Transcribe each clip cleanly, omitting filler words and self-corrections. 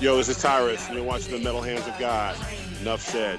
Yo, this is Tyrus, and you're watching the Metal Hands of God. Enough said.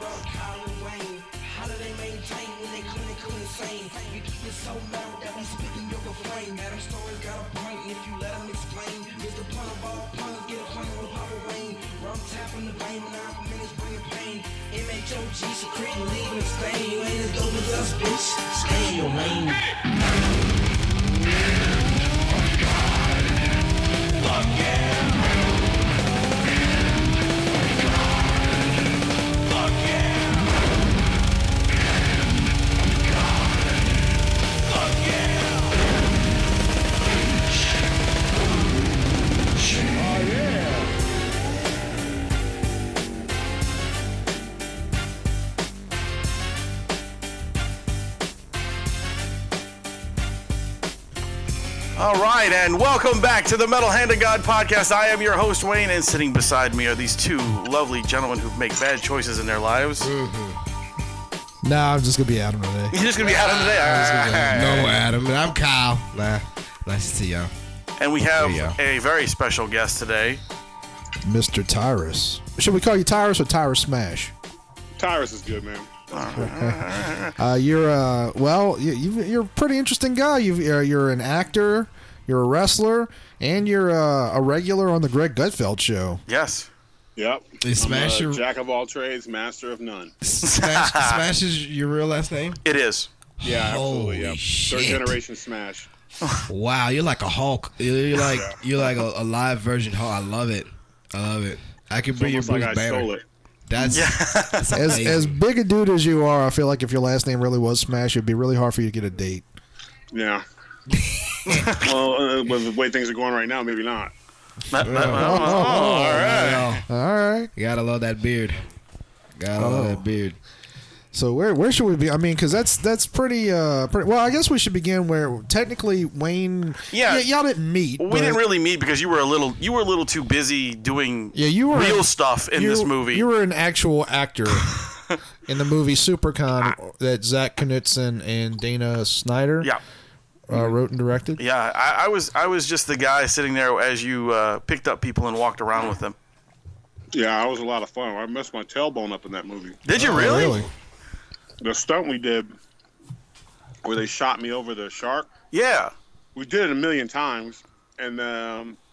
All right, and welcome back to the Metal Hand of God podcast. I am your host, Wayne, and sitting beside me are these two lovely gentlemen who've made bad choices in their lives. Mm-hmm. Nah, I'm just going to be Adam today. You're just going to be Adam today? No, Adam. I'm Kyle. Nice to see y'all. And we have a very special guest today. Mr. Tyrus. Should we call you Tyrus or Tyrus Smash? Tyrus is good, man. You're you're a pretty interesting guy. You're an actor, you're a wrestler, and you're a regular on the Greg Gutfeld show. Yes. Yep. Smash I'm a jack of all trades, master of none. Smash is your real last name? It is. Yeah, absolutely. Holy Yep. shit. Third generation Smash. Wow, you're like a Hulk. You're like a live version Hulk. I love it. I could bring your Bruce Banner. I stole it. That's as big a dude as you are, I feel like if your last name really was Smash, it'd be really hard for you to get a date. Yeah. Well, with the way things are going right now, maybe not. All right. All right. You gotta love that beard. Love that beard. So where should we be? I mean, because that's pretty. Well, I guess we should begin where technically Wayne. Yeah, y'all didn't meet. We didn't really meet because you were a little too busy doing real stuff in this movie. You were an actual actor in the movie Supercon that Zach Knutson and Dana Snyder wrote and directed. Yeah, I was just the guy sitting there as you picked up people and walked around with them. Yeah, it was a lot of fun. I messed my tailbone up in that movie. Did you really? The stunt we did where they shot me over the shark. Yeah. We did it a million times, and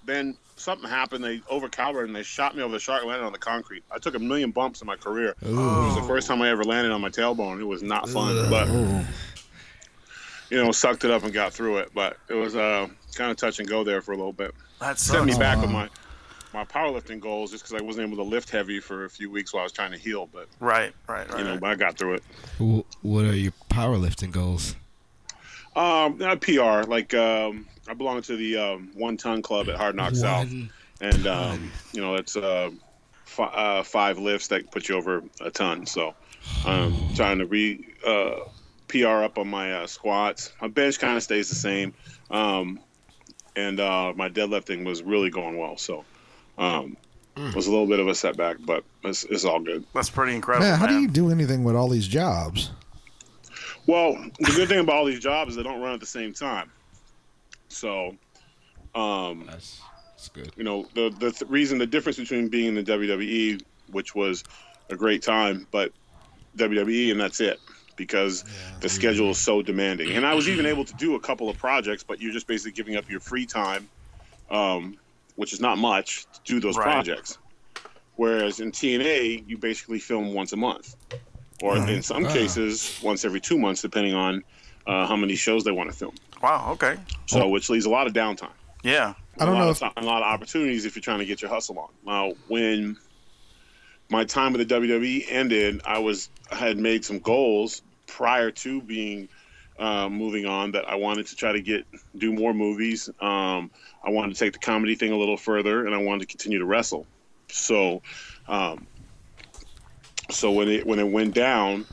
then something happened. They overcalibrated and they shot me over the shark and landed on the concrete. I took a million bumps in my career. Ooh. It was the first time I ever landed on my tailbone. It was not fun, but sucked it up and got through it. But it was kind of touch and go there for a little bit. That set me back with my powerlifting goals just because I wasn't able to lift heavy for a few weeks while I was trying to heal. But right. But I got through it. What are your powerlifting goals? PR. Like I belong to the 1 ton club at Hard Knock South, and it's 5 lifts that put you over a ton. So I'm trying to PR up on my squats. My bench kind of stays the same, and my deadlifting was really going well. So. It was a little bit of a setback, but it's all good. That's pretty incredible. Man, how do you do anything with all these jobs? Well, the good thing about all these jobs is they don't run at the same time. So, that's good. The difference between being in the WWE, which was a great time, but WWE and that's it, because the schedule is so demanding. And I was even able to do a couple of projects, but you're just basically giving up your free time, which is not much, to do those projects. Whereas in TNA, you basically film once a month. Or in some cases, once every 2 months, depending on how many shows they want to film. Wow, okay. So, which leaves a lot of downtime. Yeah. I don't know. A lot of opportunities if you're trying to get your hustle on. Now, when my time with the WWE ended, I had made some goals prior to moving on that I wanted to try to do more movies. I wanted to take the comedy thing a little further, and I wanted to continue to wrestle. So, when it went down,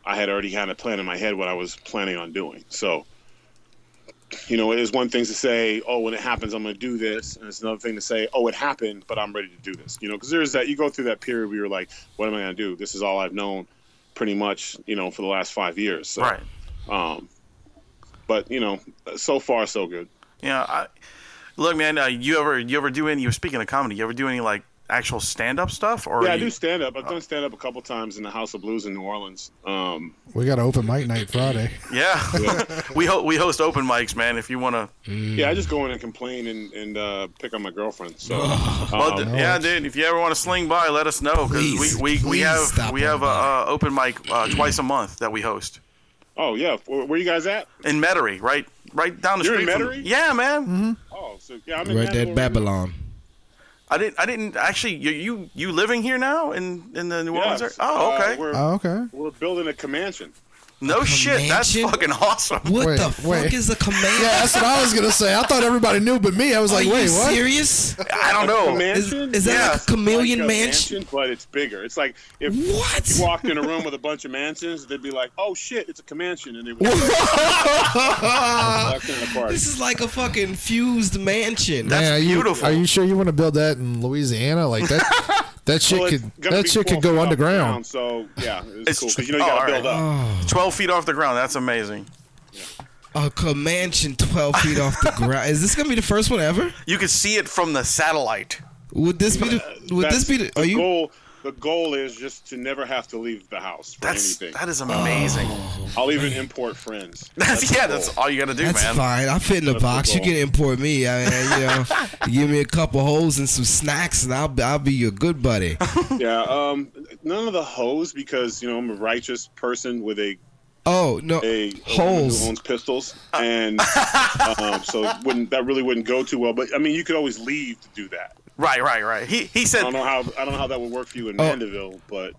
I had already had a plan in my head what I was planning on doing. So, it is one thing to say, oh, when it happens, I'm going to do this. And it's another thing to say, oh, it happened, but I'm ready to do this. Because there's that, you go through that period where you're like, what am I going to do? This is all I've known pretty much, for the last 5 years. So, right. But, so far, so good. Yeah. Look, man, you ever do any, you're speaking of comedy, you ever do any like actual stand-up stuff? Or yeah, I do stand-up. I've done stand-up a couple times in the House of Blues in New Orleans. We got an open mic night Friday. Yeah. we host open mics, man, if you want to. Yeah, I just go in and complain and pick on my girlfriend. So, yeah, dude, if you ever want to swing by, let us know, because we have a open mic twice a month that we host. Oh yeah, where you guys at? In Metairie, right down the street. You're in Metairie? Yeah, man. Mm-hmm. Oh, so yeah, I'm in Right there, Babylon. I didn't actually. You living here now in the New Orleans area? Oh, okay. We're building a command. No shit, that's fucking awesome. What the fuck is a command? Yeah, that's what I was gonna say. I thought everybody knew, but me, I was like, wait, what? Serious? I don't know. Is that like a chameleon like mansion? But it's bigger. It's like if you walked in a room with a bunch of mansions, they'd be like, "Oh shit, it's a command," and they would. This is like a fucking fused mansion. That's beautiful. Are you sure you want to build that in Louisiana like that? That shit could go underground. So yeah, it's cool because you gotta build up. 12 feet off the ground. That's amazing. A mansion 12 feet off the ground. Is this gonna be the first one ever? You could see it from the satellite. Would this be the? Goal? The goal is just to never have to leave the house for anything. That is amazing. I'll even import friends. That's all you gotta do, That's man. Fine. I fit in the box. You can import me. I mean, give me a couple hoes and some snacks, and I'll be your good buddy. Yeah. None of the hoes, because I'm a righteous person with a holes who owns pistols, and so that really wouldn't go too well. But I mean, you could always leave to do that. Right. He said. I don't know how that would work for you in Mandeville, but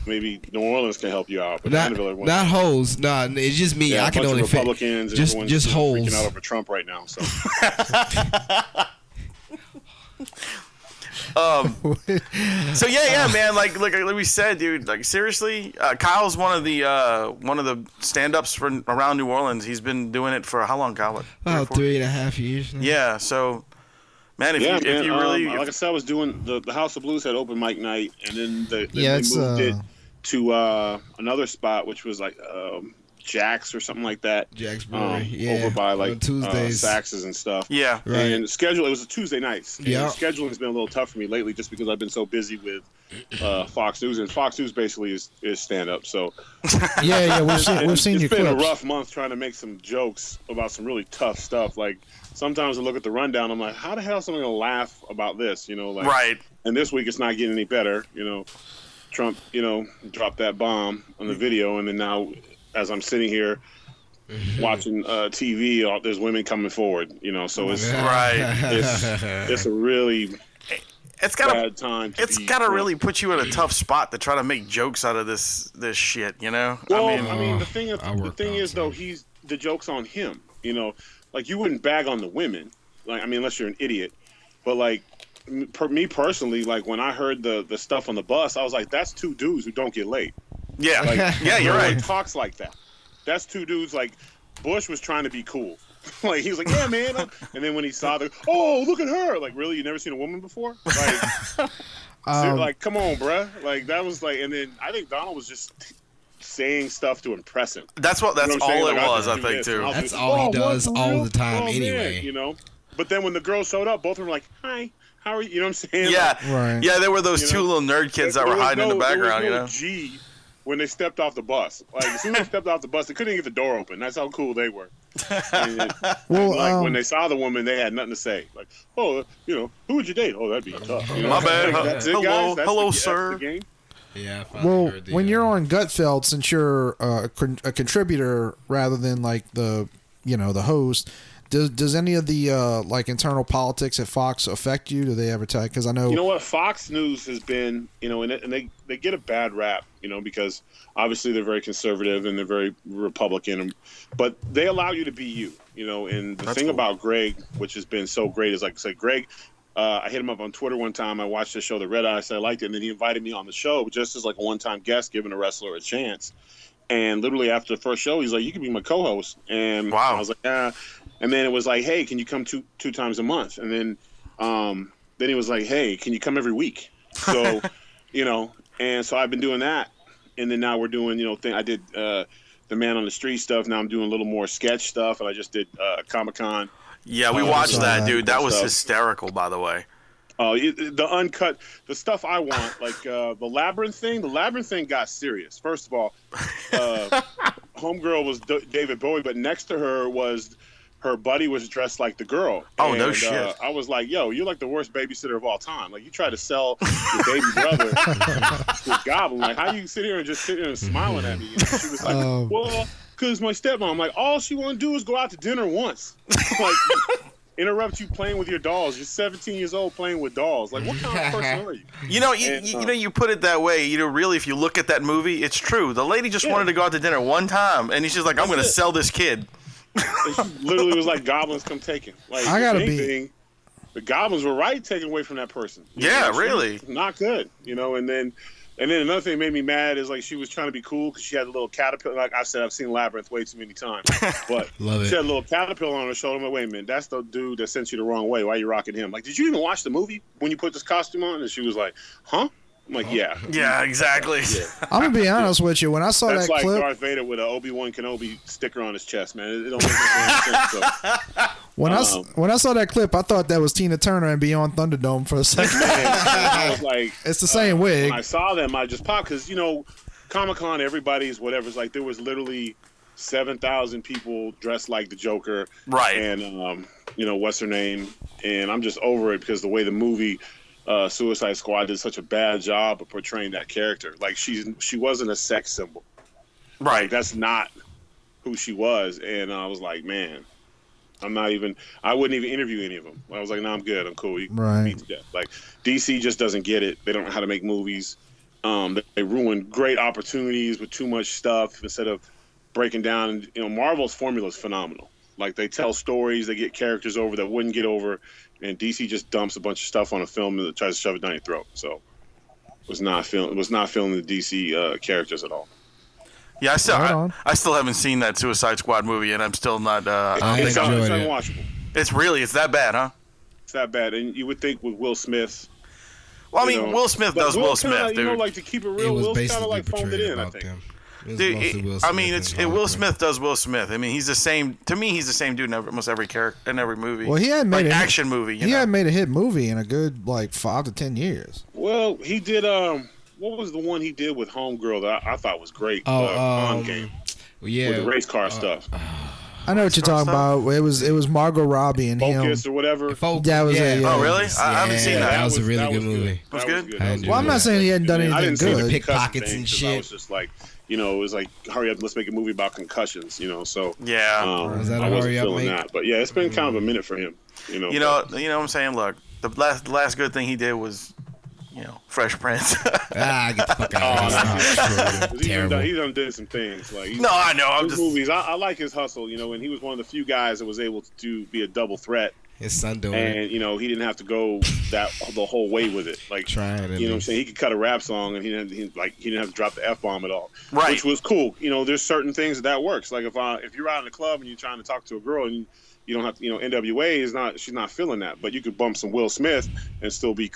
maybe New Orleans can help you out. But Mandeville, not hoes. No, it's just me. Yeah, I can only fit Republicans just holes. Freaking out over Trump right now. So. So yeah, man. Like we said, dude. Like seriously, Kyle's one of the stand-ups around New Orleans. He's been doing it for how long, Kyle? About 3.5 years now. Yeah. So. Man, if you really... like I said, I was doing... The House of Blues had open mic night, and then they moved it to another spot, which was like Jack's or something like that. Jack's Brewery, over by like Tuesdays. Saxes and stuff. Yeah. Right. And it was a Tuesday nights. Yeah. Scheduling's been a little tough for me lately just because I've been so busy with Fox News, and Fox News basically is stand-up, so... Yeah, we've seen your clips. It's been a rough month trying to make some jokes about some really tough stuff, like... Sometimes I look at the rundown, I'm like, how the hell is someone going to laugh about this? Right. And this week it's not getting any better. Trump, dropped that bomb on the video. And then now, as I'm sitting here watching TV, there's women coming forward, so it's it's a really bad time. It's got to really put you in a tough spot to try to make jokes out of this shit, Well, I mean, the thing is, though, the joke's on him, Like, you wouldn't bag on the women, unless you're an idiot. But, me personally, when I heard the stuff on the bus, I was like, that's two dudes who don't get laid. Yeah. Yeah, you're right. Talks like that. That's two dudes, Bush was trying to be cool. He was like, yeah, man. And then when he saw oh, look at her. Really? You never seen a woman before? Come on, bruh. That was and then I think Donald was just... saying stuff to impress him. That's all it was, I think, too. That's all he does all the time anyway. Man, But then when the girls showed up, both of them were like, hi, how are you? You know what I'm saying? Yeah. Right. Yeah, there were those two little nerd kids that were hiding in the background, there was no G when they stepped off the bus. As soon as they stepped off the bus, they couldn't even get the door open. That's how cool they were. When they saw the woman, they had nothing to say. Who would you date? Oh, that'd be tough. My bad. That's it, guys. Hello, sir. That's the game. Yeah. When you're on Gutfeld, since you're a contributor rather than the host, does any of the internal politics at Fox affect you? Do they ever tell? Because I know. You know what? Fox News has been, and they get a bad rap, because obviously they're very conservative and they're very Republican, but they allow you to be you, And the thing about Greg, which has been so great, is Greg. I hit him up on Twitter one time. I watched the show, The Red Eye. I said I liked it, and then he invited me on the show just as a one-time guest, giving a wrestler a chance. And literally after the first show, he's like, "You can be my co-host." And wow. I was like, And then it was like, hey, can you come two times a month? And then it was like, hey, can you come every week? So, and so I've been doing that. And then now we're doing, I did the Man on the Street stuff. Now I'm doing a little more sketch stuff. And I just did Comic-Con. Yeah, we watched that, dude. That was hysterical, by the way. The uncut, the stuff I want, like the Labyrinth thing got serious. First of all, homegirl was David Bowie, but next to her was her buddy was dressed like the girl. Oh, no shit. I was like, yo, you're like the worst babysitter of all time. Like, you try to sell your baby brother to a goblin. Like, how you sit here and just sit here and smiling at me? And she was like, well, because my stepmom. I'm like, all she want to do is go out to dinner once. Like, interrupt you playing with your dolls. You're 17 years old playing with dolls. Like, what kind of person are you? You put it that way. Really, if you look at that movie, it's true. The lady just wanted to go out to dinner one time, and she's like, I'm going to sell this kid. And she literally was like, goblins come take him. Like, I gotta be. The goblins were right taking away from that person. Really. Not good. And then another thing that made me mad is like she was trying to be cool because she had a little caterpillar. Like I said, I've seen Labyrinth way too many times. But she had a little caterpillar on her shoulder. I'm like, wait a minute, that's the dude that sent you the wrong way. Why are you rocking him? Like, did you even watch the movie when you put this costume on? And she was like, huh? I'm like, yeah. Yeah, exactly. Yeah. I'm gonna be honest with you. When I saw that's that like clip, Darth Vader with an Obi-Wan Kenobi sticker on his chest, man. It don't make any sense. So. When I saw that clip, I thought that was Tina Turner and Beyond Thunderdome for a second. I was like, it's the same wig. When I saw them, I just popped because Comic-Con, everybody's whatever. It's like there was literally 7,000 people dressed like the Joker, right? And what's her name? And I'm just over it because the way the movie Suicide Squad did such a bad job of portraying that character. Like she wasn't a sex symbol, right? Like, that's not who she was. And I was like, man, I wouldn't even interview any of them. I was like, no, I'm good, I'm cool. You can beat to death. Like, DC just doesn't get it. They don't know how to make movies. They ruin great opportunities with too much stuff instead of breaking down. Marvel's formula is phenomenal. Like, they tell stories, they get characters over that wouldn't get over, and DC just dumps a bunch of stuff on a film that tries to shove it down your throat. So, was not feeling the DC characters at all. Yeah, I still haven't seen that Suicide Squad movie, and I'm still not. It's unwatchable. It's that bad, huh? It's that bad, and you would think with Will Smith. Well, I mean, Will Smith does Will Smith, dude. Like, to keep it real, Will's kind of like phoned it in, I think. Dude, Will Smith does Will Smith. I mean, he's the same. To me, he's the same dude in almost every character in every movie. Well, he hadn't made an action movie. He hadn't made a hit movie in a good 5 to 10 years. Well, he did. What was the one he did with Homegirl that I thought was great? On Game. Yeah, with the race car stuff. I know what you're talking about. It was Margot Robbie and Focus him. or whatever. That was it. Yeah. Oh, really? I haven't seen that. That was a really good movie. It was good? Well, I'm not saying he hadn't done anything good. Pickpockets and shit. I was just like, it was like, hurry up, let's make a movie about concussions, so. Yeah. I wasn't feeling that. But yeah, it's been kind of a minute for him, You know what I'm saying? Look, the last good thing he did was, Fresh Prince. Get the fuck out of here. Terrible. He done did some things. Like, no, I know. I'm just movies. I like his hustle, and he was one of the few guys that was able to be a double threat. His son doing and, it. He didn't have to go the whole way with it. Like, trying. What I'm saying? He could cut a rap song and he didn't have to drop the F-bomb at all. Right. Which was cool. There's certain things that works. Like, if you're out in the club and you're trying to talk to a girl and you don't have to, NWA she's not feeling that, but you could bump some Will Smith and still be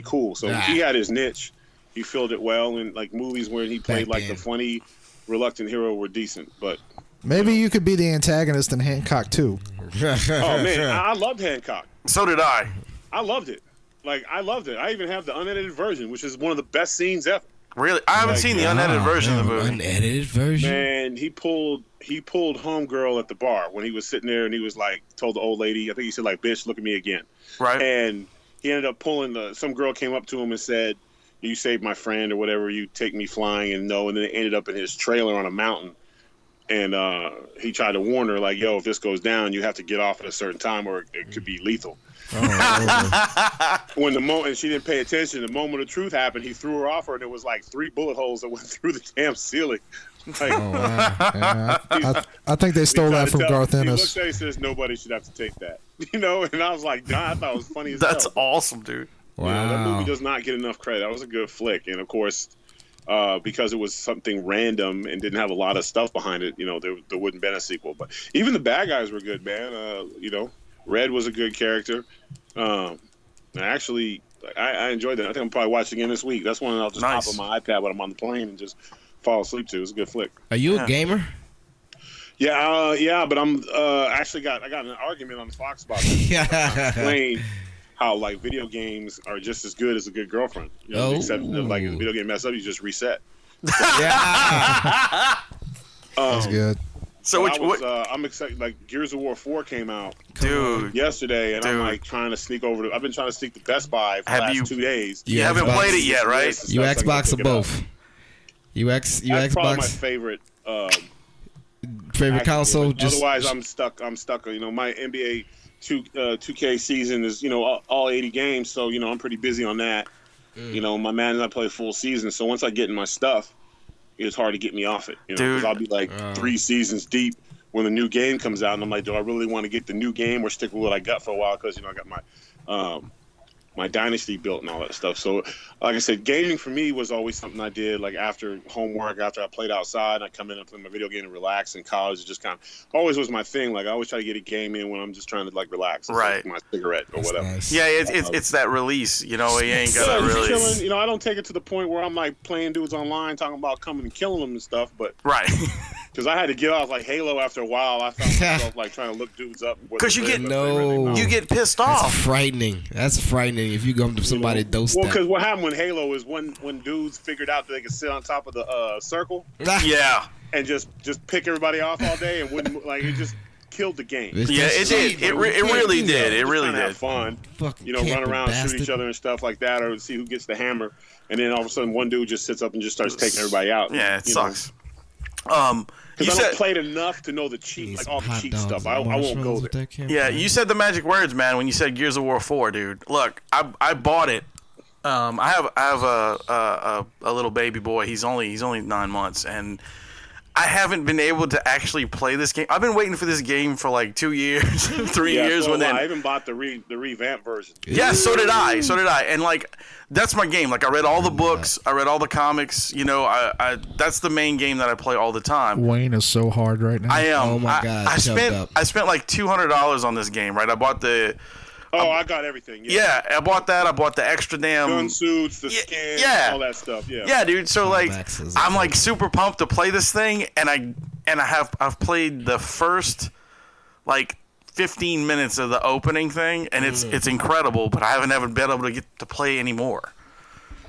cool. So he had his niche. He filled it well, and like movies where he played the funny, reluctant hero were decent, but. Maybe you could be the antagonist in Hancock too. Oh man, I loved Hancock. So did I. I loved it. I loved it. I even have the unedited version, which is one of the best scenes ever. Really? I haven't seen the unedited version of the movie. Unedited version? Man, he pulled Homegirl at the bar when he was sitting there and he was like, told the old lady, I think he said like, bitch, look at me again. Right. And he ended up pulling some girl came up to him and said, you saved my friend or whatever, you take me flying, and then it ended up in his trailer on a mountain. And he tried to warn her, like, yo, if this goes down, you have to get off at a certain time or it could be lethal. And she didn't pay attention, the moment of truth happened, he threw her off her, and there was like 3 bullet holes that went through the damn ceiling. Like, I think they stole that from Garth Ennis. He looks at it and says, nobody should have to take that. And I was like, I thought it was funny as That's hell. awesome, dude. Wow. That movie does not get enough credit. That was a good flick. And, of course, because it was something random and didn't have a lot of stuff behind it. There wouldn't been a sequel. But even the bad guys were good, man. Red was a good character. Actually, I enjoyed that. I think I'm probably watching again this week. That's one I'll just pop on my iPad when I'm on the plane and just fall asleep to. It's a good flick. Are you a gamer? Yeah, but I'm I got in an argument on the Fox about this. Explain how like video games are just as good as a good girlfriend. Except like if a video game mess up, you just reset. That's good. So I'm excited. Like Gears of War 4 came out, dude, yesterday, and I'm like trying to sneak over. I've been trying to sneak the Best Buy for the last 2 days. You haven't played it yet, right? You Xbox or both? You That's Xbox? probably my favorite. Favorite console? Otherwise, I'm stuck. My NBA 2K season is all 80 games, so I'm pretty busy on that. My man and I play full season, so once I get in my stuff, it's hard to get me off it. Because I'll be like 3 seasons deep when the new game comes out, and I'm like, do I really want to get the new game or stick with what I got for a while? Because I got my dynasty built and all that stuff. So, like I said, gaming for me was always something I did like after homework, after I played outside. I come in and play my video game and relax. In college, it just kind of always was my thing. Like I always try to get a game in when I'm just trying to like relax, right? Like my cigarette or whatever. Nice. Yeah, it's that release. You ain't gotta really. Chilling, I don't take it to the point where I'm like playing dudes online talking about coming and killing them and stuff. But right. Because I had to get off like Halo after a while. I found myself like trying to look dudes up. Because you get pissed off. That's frightening. If you go to somebody dose. Well, because what happened with Halo is when dudes figured out that they could sit on top of the circle. Yeah. And just pick everybody off all day and wouldn't like it just killed the game. It did. It really did. It really did. Have fun. Run around, shoot each other and stuff like that, or see who gets the hammer. And then all of a sudden, one dude just sits up and just starts taking everybody out. Yeah, it sucks. Because I don't played enough to know the cheat, like all the cheat stuff. I won't go there. Yeah, you said the magic words, man. When you said Gears of War 4, dude. Look, I bought it. I have a little baby boy. He's only 9 months, and I haven't been able to actually play this game. I've been waiting for this game for like 2 years, 3 years. I even bought the revamped version. Yeah, so did I. And like, that's my game. Like, I read all the books. I read all the comics. That's the main game that I play all the time. Wayne is so hard right now. I am. Oh my God. I spent like $200 on this game, right? I bought the. I got everything. Yeah, I bought that. I bought the extra damn gun suits, the skin, all that stuff. Yeah, dude. So like, I'm like super pumped to play this thing, and I've played the first like 15 minutes of the opening thing, and it's incredible. But I haven't ever been able to get to play anymore.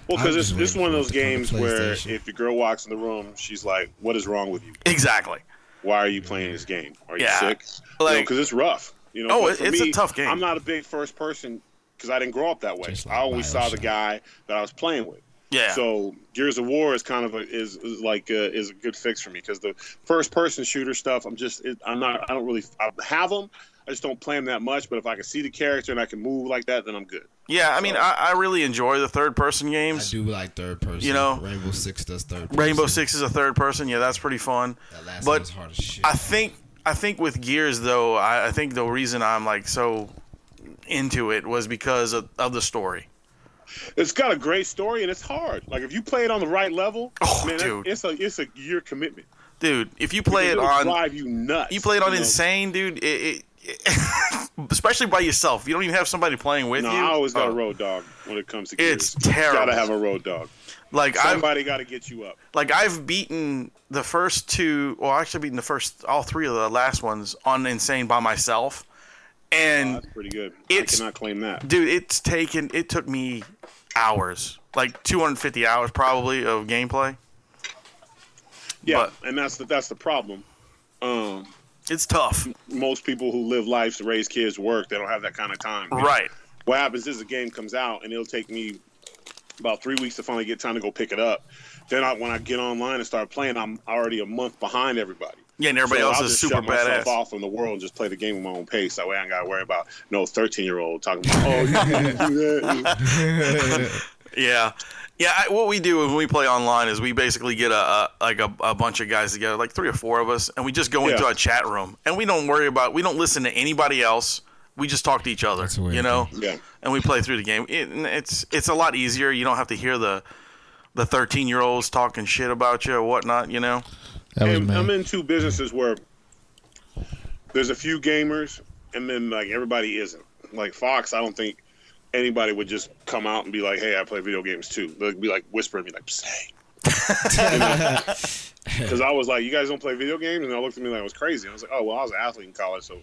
Well, because this is one of those games where if your girl walks in the room, she's like, "What is wrong with you? Exactly. Why are you playing this game? Are you sick? Like, because it's rough." It's a tough game. I'm not a big first person because I didn't grow up that way. I always saw the guy that I was playing with. Yeah. So Gears of War is kind of a good fix for me because the first person shooter stuff, I have them. I just don't play them that much. But if I can see the character and I can move like that, then I'm good. Yeah, I mean, I really enjoy the third person games. I do like third person. Rainbow Six does third person. Rainbow Six is a third person. Yeah, that's pretty fun. That last one was hard as shit. I think with Gears, though, I think the reason I'm like so into it was because of the story. It's got a great story and it's hard. Like if you play it on the right level, dude, it's a year commitment. Dude, if you play it on, drive you nuts. You play it on insane, dude. It especially by yourself. You don't even have somebody playing with you. I always got a road dog when it comes to Gears. It's terrible. You gotta have a road dog. Like somebody got to get you up. Like I've beaten the first two, well, actually beaten all three of the last ones on Insane by myself, and that's pretty good. I cannot claim that, dude. It took me hours, like 250 hours probably of gameplay. Yeah, and that's the problem. It's tough. Most people who live lives to raise kids, work, they don't have that kind of time. Right. What happens is the game comes out and it'll take me about 3 weeks to finally get time to go pick it up. Then when I get online and start playing, I'm already a month behind everybody. Yeah, and everybody else is super badass. I'll just shut myself off from the world and just play the game at my own pace. That way I ain't got to worry about no 13-year-old talking about, you can't do that. Yeah. Yeah, what we do when we play online is we basically get a bunch of guys together, like 3 or 4 of us, and we just go into a chat room. And we don't listen to anybody else. We just talk to each other, Yeah. And we play through the game. It's a lot easier. You don't have to hear the the 13-year-olds talking shit about you or whatnot, you know? I'm in two businesses where there's a few gamers and then like everybody isn't. Like Fox, I don't think anybody would just come out and be like, "Hey, I play video games too." They'd be like whispering me like, "Say," because I was like, "You guys don't play video games?" And they looked at me like I was crazy. I was like, "Oh, well, I was an athlete in college, so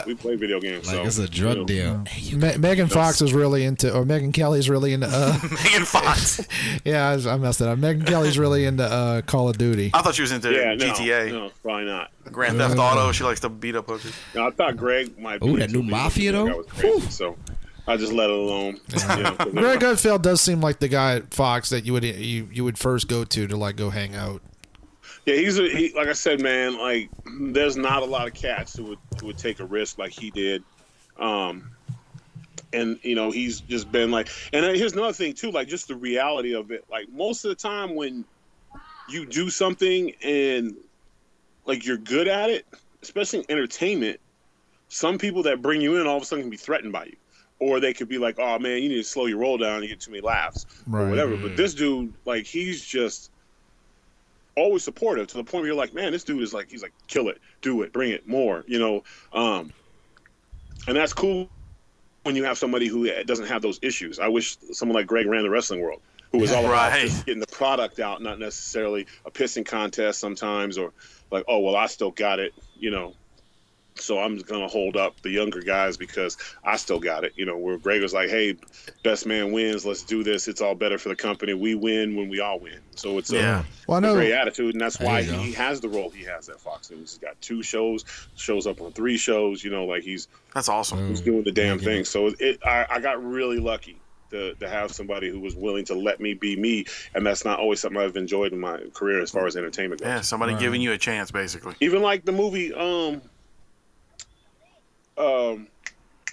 we play video games." Like so, it's a drug deal. Megan Fox is really into, or Megan Kelly's really into. Megan Fox. Yeah, I messed it up. Megan Kelly's really into Call of Duty. I thought she was into GTA. No, probably not. Grand Theft Auto. She likes to beat up hookers. No, I thought Greg might be. Ooh, that new Mafia though. That was crazy, so I just let it alone. Greg Gutfeld does seem like the guy at Fox that you would first go to like go hang out. Yeah, he like I said, man. Like, there's not a lot of cats who would take a risk like he did, and you know he's just been like. And here's another thing too, like just the reality of it. Like most of the time when you do something and like you're good at it, especially in entertainment, some people that bring you in all of a sudden can be threatened by you. Or they could be like, "Oh man, you need to slow your roll down. You get too many laughs, or whatever." But this dude, like, he's just always supportive to the point where you're like, "Man, this dude is like, he's like, kill it, do it, bring it, more," you know. And that's cool when you have somebody who doesn't have those issues. I wish someone like Greg ran the wrestling world, who was all about just getting the product out, not necessarily a pissing contest sometimes, or like, "Oh well, I still got it," you know. So I'm going to hold up the younger guys because I still got it. You know, where Greg was like, "Hey, best man wins. Let's do this. It's all better for the company. We win when we all win." So it's a great attitude, and that's why he has the role he has at Fox. And he's got 2 shows, shows up on 3 shows. You know, like that's awesome. He's doing the damn thing. So I got really lucky to have somebody who was willing to let me be me, and that's not always something I've enjoyed in my career as far as entertainment goes. Yeah, somebody giving you a chance, basically. Even like the movie.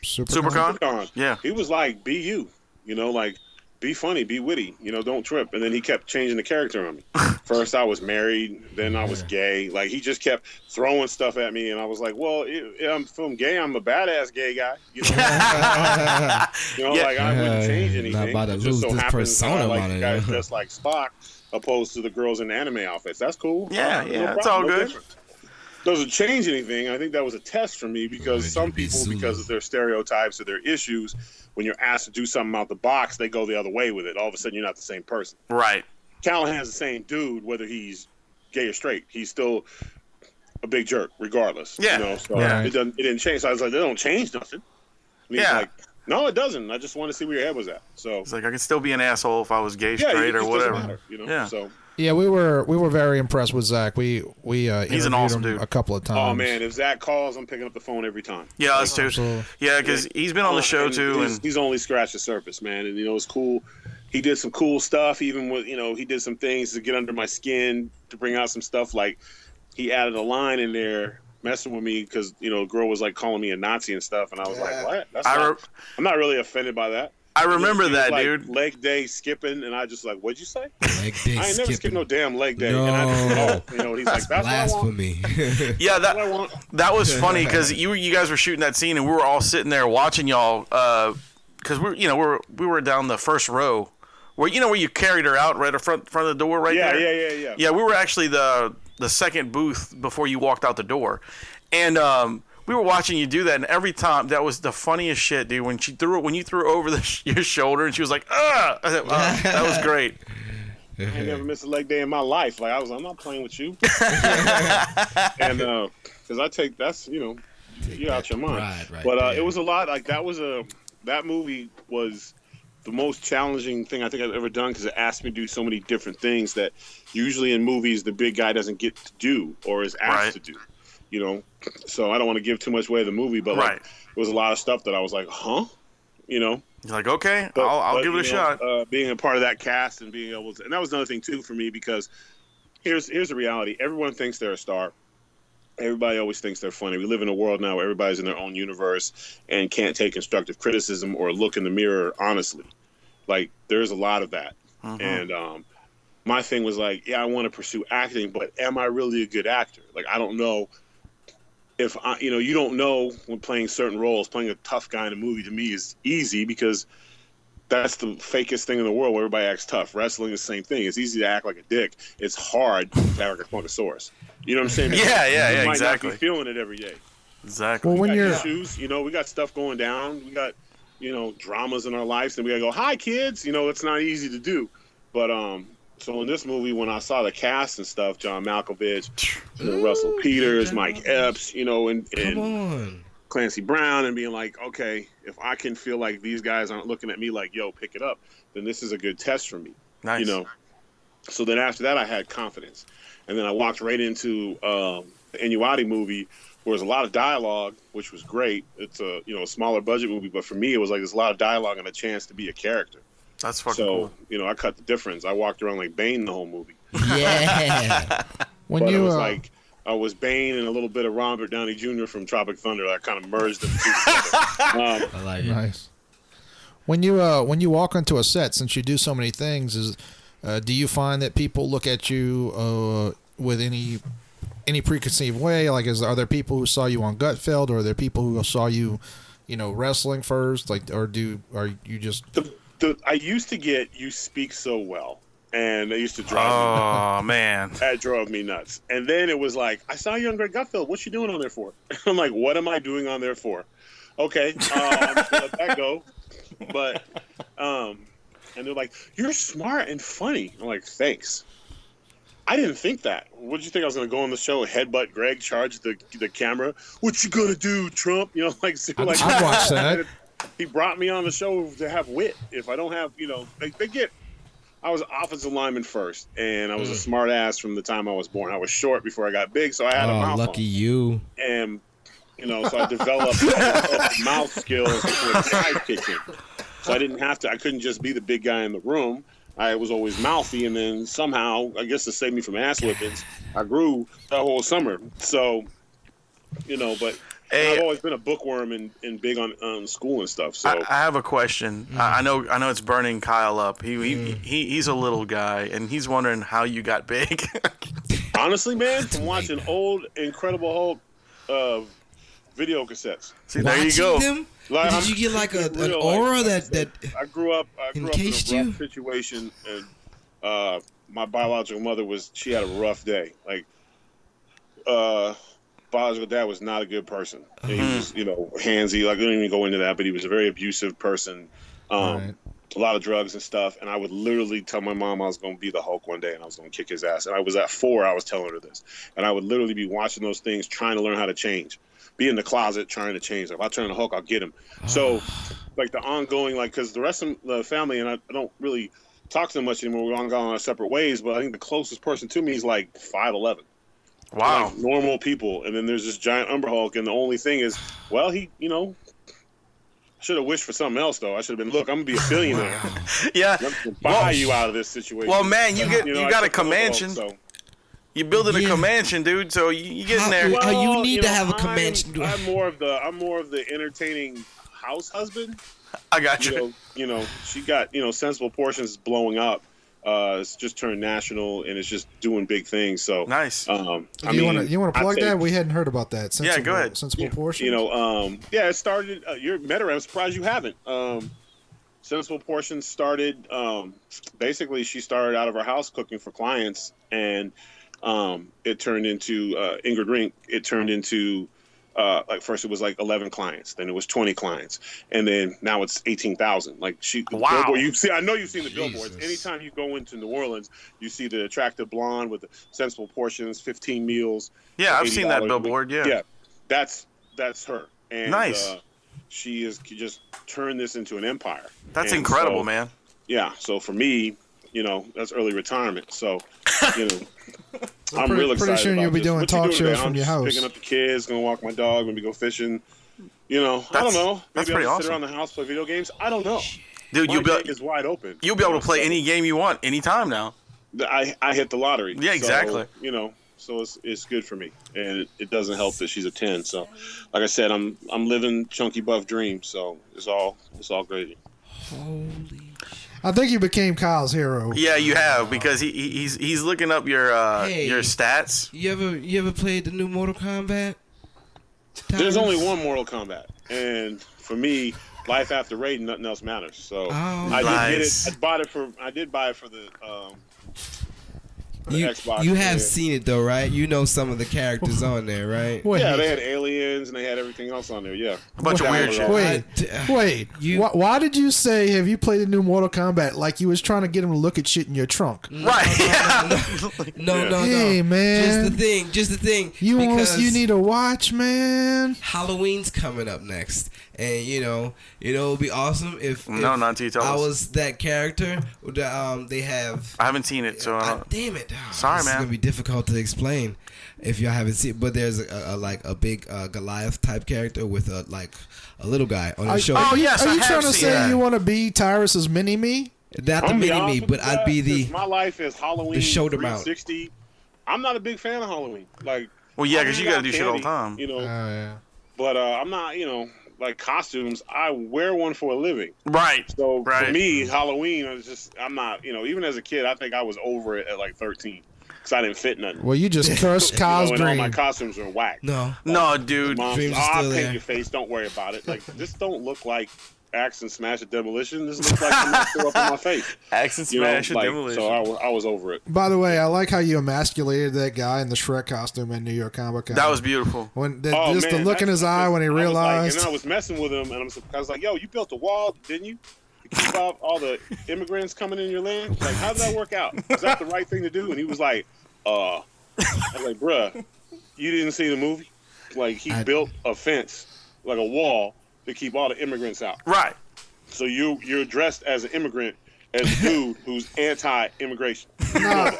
Supercon. Yeah, he was like, "Be you," you know, like be funny, be witty, you know, don't trip. And then he kept changing the character on me. First I was married, then I was gay. Like he just kept throwing stuff at me, and I was like, "Well, if I'm gay, I'm a badass gay guy." You know, like I wouldn't change anything. Not it just so happens I like the guys man. dressed like Spock, opposed to the girls in anime outfits. That's cool. Yeah, no it's all good. Difference. Doesn't change anything. I think that was a test for me because some people, because of their stereotypes or their issues, when you're asked to do something out the box, they go the other way with it. All of a sudden, you're not the same person. Right. Callahan's the same dude, whether he's gay or straight. He's still a big jerk, regardless. Yeah. You know, so it didn't change. So I was like, they don't change nothing. And he's like, no, it doesn't. I just want to see where your head was at. So it's like I could still be an asshole if I was gay, straight, or whatever. Matter, you know? Yeah. So. Yeah, we were very impressed with Zach. We he's an awesome dude. A couple of times. Oh man, if Zach calls, I'm picking up the phone every time. Yeah, us too. Absolutely. Yeah, because he's been on the show too, and he's only scratched the surface, man. And you know, it's cool. He did some cool stuff, even with he did some things to get under my skin to bring out some stuff. Like he added a line in there messing with me because a girl was like calling me a Nazi and stuff, and I was like, what? I'm not really offended by that. I remember that, like, dude. Leg day skipping, and I just like, what'd you say? Leg day I ain't never skipped no damn leg day. No. And I just, he's like, that's blasphemy. Yeah, that was funny because you guys were shooting that scene, and we were all sitting there watching y'all because we were down the first row where where you carried her out right in front of the door right there. Yeah. Yeah, we were actually the second booth before you walked out the door, and we were watching you do that, and every time that was the funniest shit, dude. When you threw over your shoulder, and she was like, "Ah!" That was great. I ain't never missed a leg day in my life. Like I'm not playing with you. And because I take you're out your mind. Right but it was a lot. Like that movie was the most challenging thing I think I've ever done because it asked me to do so many different things that usually in movies the big guy doesn't get to do or is asked to do. So I don't want to give too much away of the movie, but like, it was a lot of stuff that I was like, huh? You're like, okay, I'll give it a shot. Being a part of that cast and being able to, and that was another thing too for me because here's the reality. Everyone thinks they're a star. Everybody always thinks they're funny. We live in a world now where everybody's in their own universe and can't take constructive criticism or look in the mirror honestly. Like there's a lot of that. Mm-hmm. And my thing was like, yeah, I want to pursue acting, but am I really a good actor? Like I don't know. If you don't know when playing certain roles, playing a tough guy in a movie to me is easy because that's the fakest thing in the world where everybody acts tough. Wrestling is the same thing. It's easy to act like a dick. It's hard to act like a Funkasaurus. You know what I'm saying? Yeah, you might exactly. not be feeling it every day. Exactly. Well, when We got you're issues, we got stuff going down. We got, dramas in our lives, and we gotta go, hi kids. It's not easy to do. But so in this movie, when I saw the cast and stuff, John Malkovich, Russell Peters, Mike Epps, and Clancy Brown, and being like, okay, if I can feel like these guys aren't looking at me like, yo, pick it up, then this is a good test for me. Nice. So then after that, I had confidence, and then I walked right into the Innuati movie, where there's a lot of dialogue, which was great. It's a smaller budget movie, but for me, it was like there's a lot of dialogue and a chance to be a character. That's fucking cool. So I cut the difference. I walked around like Bane the whole movie. Yeah. It was like I was Bane and a little bit of Robert Downey Jr. from Tropic Thunder. I kind of merged them two together. I like it. nice. When you walk onto a set, since you do so many things, do you find that people look at you with any preconceived way? Like, are there people who saw you on Gutfeld, or are there people who saw you, wrestling first? Like, are you just? I used to get "you speak so well," and it used to drive me nuts. Oh man, that drove me nuts. And then it was like, I saw you on Greg Gutfeld. What you doing on there for? I'm like, what am I doing on there for? Okay, I'm just gonna let that go. But and they're like, you're smart and funny. I'm like, thanks. I didn't think that. What did you think I was going to go on the show, headbutt Greg, charge the camera? What you gonna do, Trump? I'd watch that. He brought me on the show to have wit. If I don't have, I was offensive lineman first, and I was a smart ass from the time I was born. I was short before I got big, so I had a mouth. Lucky you. And so I developed mouth skills before the side kicking. So I couldn't just be the big guy in the room. I was always mouthy, and then somehow, I guess to save me from ass whippings, I grew that whole summer. So, but I've always been a bookworm and big on school and stuff. So I have a question. I know it's burning Kyle up. He's a little guy, and he's wondering how you got big. Honestly, man, from watching old Incredible Hulk video cassettes. See, there you go. Them? Did you get like an aura that I grew up in a rough you? situation, and my biological mother she had a rough day. Like, biological dad was not a good person. He was, handsy. Like, I don't even go into that, but he was a very abusive person. Right. A lot of drugs and stuff. And I would literally tell my mom I was going to be the Hulk one day, and I was going to kick his ass. And I was at 4, I was telling her this. And I would literally be watching those things, trying to learn how to change. Be in the closet trying to change. If I turn the Hulk, I'll get him. So, like, the ongoing, because the rest of the family, and I don't really talk to them much anymore. We're all gone our separate ways, but I think the closest person to me is like 5'11". Wow. Like normal people. And then there's this giant Umber Hulk, and the only thing is, well, he, I should have wished for something else, though. I should have been, look, I'm going to be a billionaire. Yeah. I'm going to buy you out of this situation. Well, man, you got a command. So. You building a command, dude. So you get in there. Well, you need to have a command. I'm more of the entertaining house husband. I got you. She got Sensible Portions blowing up. It's just turned national, and it's just doing big things. So nice. You want to plug that? We hadn't heard about that. Yeah, go ahead. Sensible Portions. It started. You're Meta. I'm surprised you haven't. Sensible Portions started. Basically, she started out of her house cooking for clients, and it turned into Ingrid Rink. It turned into first it was like 11 clients, then it was 20 clients, and then now it's 18,000. Like wow. I know you've seen the billboards. Anytime you go into New Orleans, you see the attractive blonde with the Sensible Portions, 15 meals. Yeah, I've seen that billboard. Yeah, that's her. And, nice. She has just turned this into an empire. That's incredible, man. Yeah. So for me, that's early retirement. So, I'm real excited. Pretty soon you'll be doing talk shows from your house. Picking up the kids, gonna walk my dog, maybe go fishing. I don't know. That's maybe pretty I'll awesome. sit around the house, play video games. I don't know. Dude, my game is wide open. You'll be able to play any game you want, anytime now. I hit the lottery. Yeah, exactly. So it's good for me, and it doesn't help that she's a 10. So, like I said, I'm living chunky buff dreams. So it's all gravy. Holy. I think you became Kyle's hero. Yeah, you have, because he's looking up your stats. You ever played the new Mortal Kombat? There's only one Mortal Kombat, and for me, Life after Raiden, nothing else matters. So I did get it. I did buy it for the Xbox. You have seen it though, right? You know some of the characters on there, right? Yeah, they had aliens and they had everything else on there. Yeah, a bunch of weird shit. Wait. Why did you say, have you played the new Mortal Kombat? Like you was trying to get him to look at shit in your trunk. Right. No. Hey, man. Just the thing. You need to watch, man. Halloween's coming up next. And it would be awesome if not until you tell I us. was that character. They have. I haven't seen it, so damn it. Sorry, man. It's gonna be difficult to explain if y'all haven't seen. But there's a big Goliath type character with a little guy on his shoulder. Oh yes, are you trying to seen say that. you want to be Tyrus's mini me? Not the mini me, but I'd be the. My life is Halloween. The shoulder mount. 360. I'm not a big fan of Halloween. Well, yeah, because you got to do shit all the time. Oh, yeah. But I'm not. Like costumes, I wear one for a living. Right. So for me, Halloween is I'm not, even as a kid, I think I was over it at like 13 because I didn't fit nothing. Well, you just cursed Kyle's and dream. all my costumes are whack. No, dude. Mom says, I'll paint your face. Don't worry about it. Like, this don't look like Axe and Smash and Demolition. This looks like I'm threw up in my face. Axe and Smash and Demolition. So I was over it. By the way, I like how you emasculated that guy in the Shrek costume in New York Comic Con. That was beautiful. The look in his eye when he realized. And then I was messing with him, and I was like, "Yo, you built a wall, didn't you? To keep out all the immigrants coming in your land. Like, how did that work out? Was that the right thing to do?" And he was like, I was like, "Bruh, you didn't see the movie? Like, he built a fence, like a wall, to keep all the immigrants out. Right. So you're dressed as an immigrant, as a dude who's anti-immigration. No,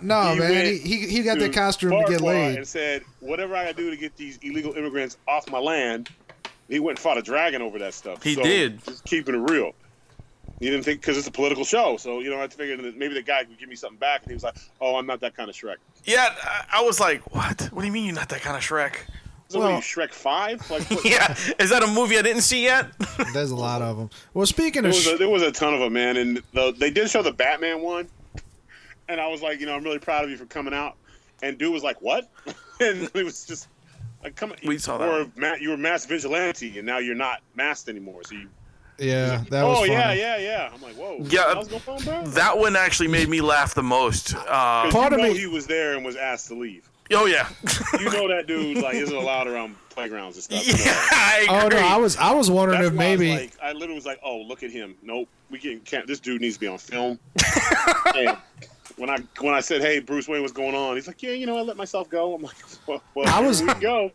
man. He got that costume to get laid. And said, whatever I got to do to get these illegal immigrants off my land. He went and fought a dragon over that stuff. He did. Just keeping it real. He didn't think, because it's a political show. So, I figured that maybe the guy could give me something back. And he was like, "Oh, I'm not that kind of Shrek." Yeah, I was like, what? What do you mean you're not that kind of Shrek? Shrek 5? Like, yeah, is that a movie I didn't see yet? There's a lot of them. Well, speaking of, there was a ton of them, man, and they did show the Batman one, and I was like, I'm really proud of you for coming out. And dude was like, "What?" And it was just like, "Come on, we saw that. You were mass vigilante, and now you're not masked anymore." So you. Yeah, like, that was funny. yeah. I'm like, whoa. Yeah, that one actually made me laugh the most. Part of me, he was there and was asked to leave. Oh yeah, that dude isn't allowed around playgrounds and stuff. Yeah, I agree. Oh no, I was wondering if maybe I literally was like, "Oh, look at him! Nope, we can't. This dude needs to be on film." And when I said, "Hey, Bruce Wayne, what's going on?" He's like, "Yeah, I let myself go." I'm like, "Well, here we go."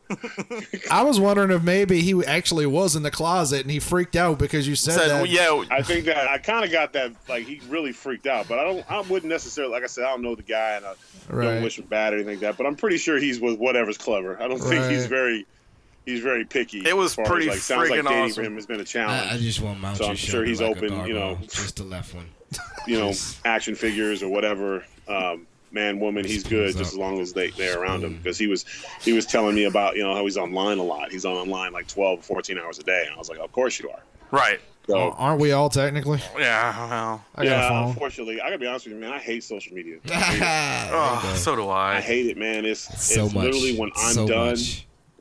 I was wondering if maybe he actually was in the closet and he freaked out because you said that. Yeah, I think that I kind of got that. Like, he really freaked out, but I wouldn't necessarily. Like I said, I don't know the guy, and I don't wish him bad or anything like that. But I'm pretty sure he's with whatever's clever. I don't think he's very picky. It was pretty sounds like dating awesome. for him has been a challenge. I just want mount. So I'm sure he's open. Just the left one. Action figures or whatever. Man, woman, he's good just as long as they're around him. Because he was telling me about how he's online a lot. He's online like 12 or 14 hours a day. And I was like, of course you are. Right. So, aren't we all technically? Yeah. Well. Unfortunately, I gotta be honest with you, man. I hate social media. So do I. I hate it, man. It's literally when I'm done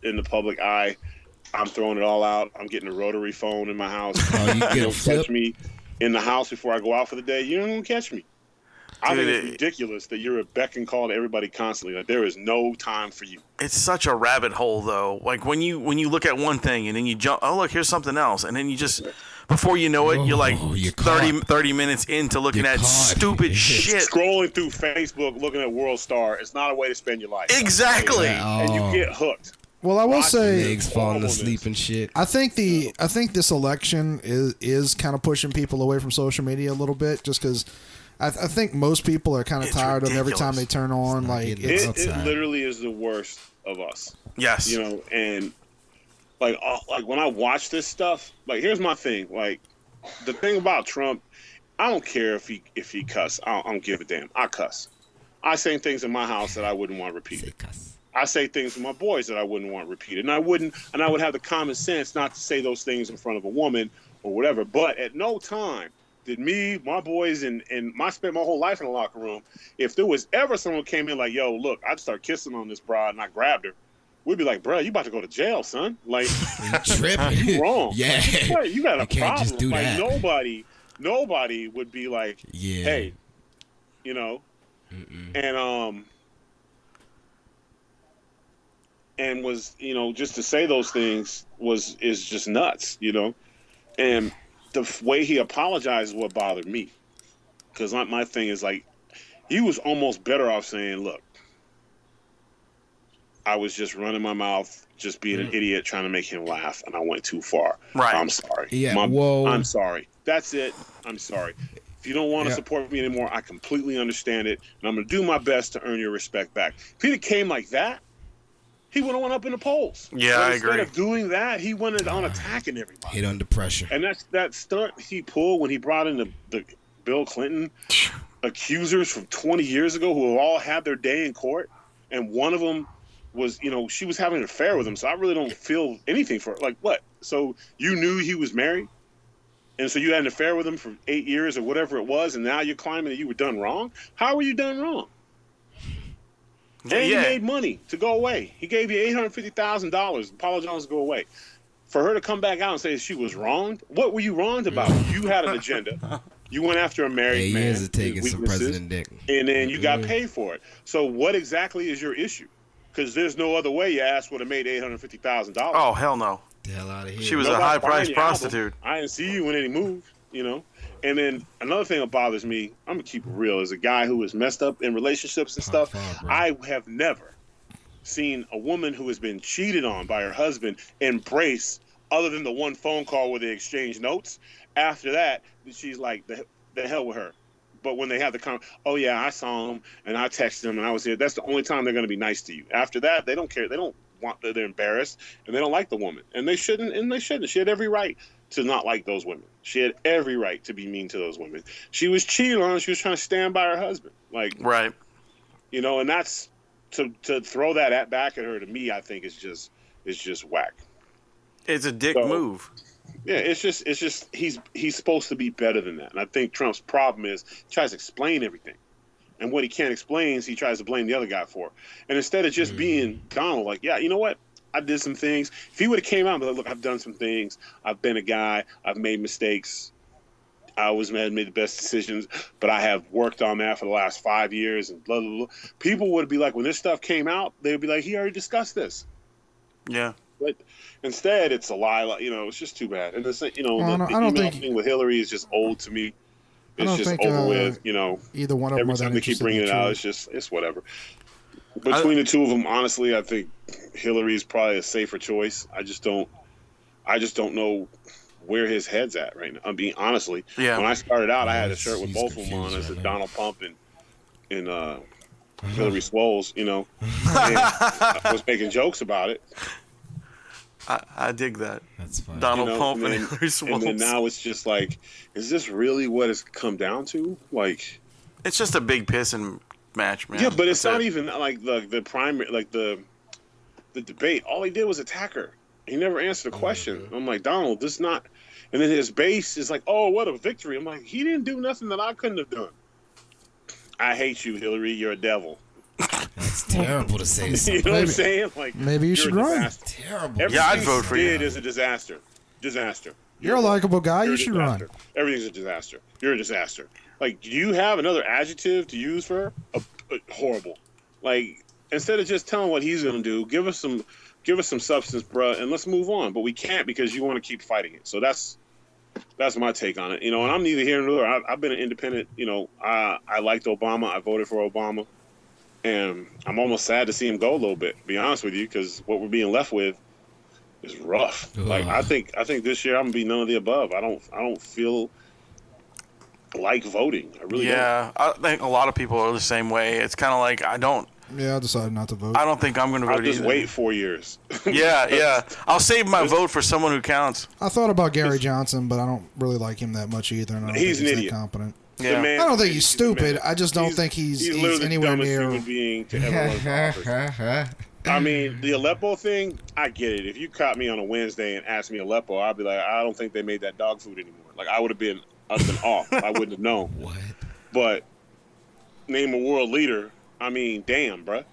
in the public eye, I'm throwing it all out. I'm getting a rotary phone in my house. You don't catch me in the house before I go out for the day. You don't catch me. I think it's ridiculous that you're a beck and call to everybody constantly. Like, there is no time for you. It's such a rabbit hole, though. Like, when you look at one thing and then you jump, oh, look, here's something else. And then you just, before you know it, you're like 30 minutes into looking at stupid shit. Scrolling through Facebook, looking at World Star, it's not a way to spend your life. Exactly. And you get hooked. Well, I will say, legs falling asleep and shit. I think this election is kind of pushing people away from social media a little bit, just because I think most people are kind of tired of every time they turn on. Like, it literally is the worst of us. Yes. And like when I watch this stuff, like, here's my thing. Like, the thing about Trump, I don't care if he cuss. I don't give a damn. I cuss. I say things in my house that I wouldn't want repeated. I say things to my boys that I wouldn't want repeated. And I would have the common sense not to say those things in front of a woman or whatever. But at no time did me, my boys, and I spent my whole life in the locker room. If there was ever someone came in like, "Yo, look, I'd start kissing on this broad," and I grabbed her, we'd be like, bro, you about to go to jail, son. Like, You tripping? you wrong. Yeah. You got a You can't problem. just do like, that. Nobody would be like, Yeah. hey, you know, and was, you know, just to say those things is just nuts, you know. And the way he apologized is what bothered me, because my thing is like, he was almost better off saying, look, I was just running my mouth, just being an idiot, trying to make him laugh, and I went too far. Right. I'm sorry. Yeah. Whoa. I'm sorry. That's it. I'm sorry. If you don't want to support me anymore, I completely understand it, and I'm going to do my best to earn your respect back. If he'd came like that, he would have went up in the polls. Yeah, but I instead agree. of doing that, he went on attacking everybody. Hit under pressure. And that's that stunt he pulled when he brought in the Bill Clinton accusers from 20 years ago who have all had their day in court, and one of them was, you know, she was having an affair with him, so I really don't feel anything for her. Like, what? So you knew he was married, and so you had an affair with him for 8 years or whatever it was, and now you're claiming that you were done wrong? How were you done wrong? And he made money to go away. He gave you $850,000. Apologize to go away. For her to come back out and say she was wronged, what were you wronged about? You had an agenda. You went after a married man. Years of taking some president dick. And then you got paid for it. So what exactly is your issue? Because there's no other way your ass would have made $850,000. Oh, hell no. The hell out of here. She was Nobody a high-priced buying your album. prostitute. I didn't see you when any moved, you know. And then another thing that bothers me, I'm going to keep it real, as a guy who is messed up in relationships and stuff, I have never seen a woman who has been cheated on by her husband embrace, other than the one phone call where they exchange notes. After that, she's like, the hell with her. But when they have the oh yeah, I saw him and I texted him and I was here. That's the only time they're going to be nice to you. After that, they don't care. They don't want. They're embarrassed and they don't like the woman. And they shouldn't. And they shouldn't. She had every right to not like those women. She had every right to be mean to those women. She was cheating on. She was trying to stand by her husband. Like, right. You know, and that's to throw that back at her, to me, I think is just whack. It's a dick move. Yeah, it's just he's supposed to be better than that. And I think Trump's problem is he tries to explain everything. And what he can't explain is he tries to blame the other guy for. And instead of just being Donald, like, yeah, you know what? I did some things. If he would have came out and been like, look, I've done some things. I've been a guy. I've made mistakes. I always made the best decisions, but I have worked on that for the last 5 years and blah, blah, blah. People would be like, when this stuff came out, they would be like, he already discussed this. Yeah. But instead, it's a lie. You know, it's just too bad. And this, you know, Well, the email thing with Hillary is just old to me. It's just over with. You know, either one of them every time they keep bringing it out, it's whatever. Between the two of them, honestly, I think Hillary's probably a safer choice. I just don't know where his head's at right now. I'm being honestly. Yeah. When I started out, I had a shirt with both of them on. As a Donald Pump and Hillary Swoles. You know, and I was making jokes about it. I dig that. That's fine. Donald Pump and then, Hillary Swoles. And then now it's just like, is this really what it's come down to? Like, it's just a big pissing match, man. Yeah, but it's not even like the primary, like the debate. All he did was attack her. He never answered a question. I'm like, Donald, this is not. And then his base is like, oh, what a victory. I'm like, he didn't do nothing that I couldn't have done. I hate you, Hillary. You're a devil. That's terrible to say something. You know what I'm saying? Like, maybe you should run. Terrible. Everything I'd vote for you. Did is a disaster. Disaster. You're a likable guy. You should run. Everything's a disaster. You're a disaster. Like, do you have another adjective to use for her? Horrible. Like, instead of just telling what he's going to do, give us some substance, bruh, and let's move on. But we can't because you want to keep fighting it. So that's my take on it. You know, and I'm neither here nor there. I've been an independent. You know, I liked Obama. I voted for Obama. And I'm almost sad to see him go a little bit, to be honest with you, because what we're being left with is rough. Ugh. Like, I think this year I'm gonna be none of the above. I don't feel like voting. I really don't. Yeah, I think a lot of people are the same way. It's kind of like I decided not to vote. don't think I'm going to vote I'll just either. wait 4 years. Yeah. I'll save my vote for someone who counts. I thought about Gary Johnson, but I don't really like him that much either. And I don't He's think an that idiot. competent. Yeah. Man, I don't think he's stupid. man. I just don't think he's literally anywhere the dumbest near. human being to ever run for office. I mean, the Aleppo thing, I get it. If you caught me on a Wednesday and asked me Aleppo, I'd be like, I don't think they made that dog food anymore. Like, I'd have been off. I wouldn't have known. What? But name a world leader. I mean, damn, bruh.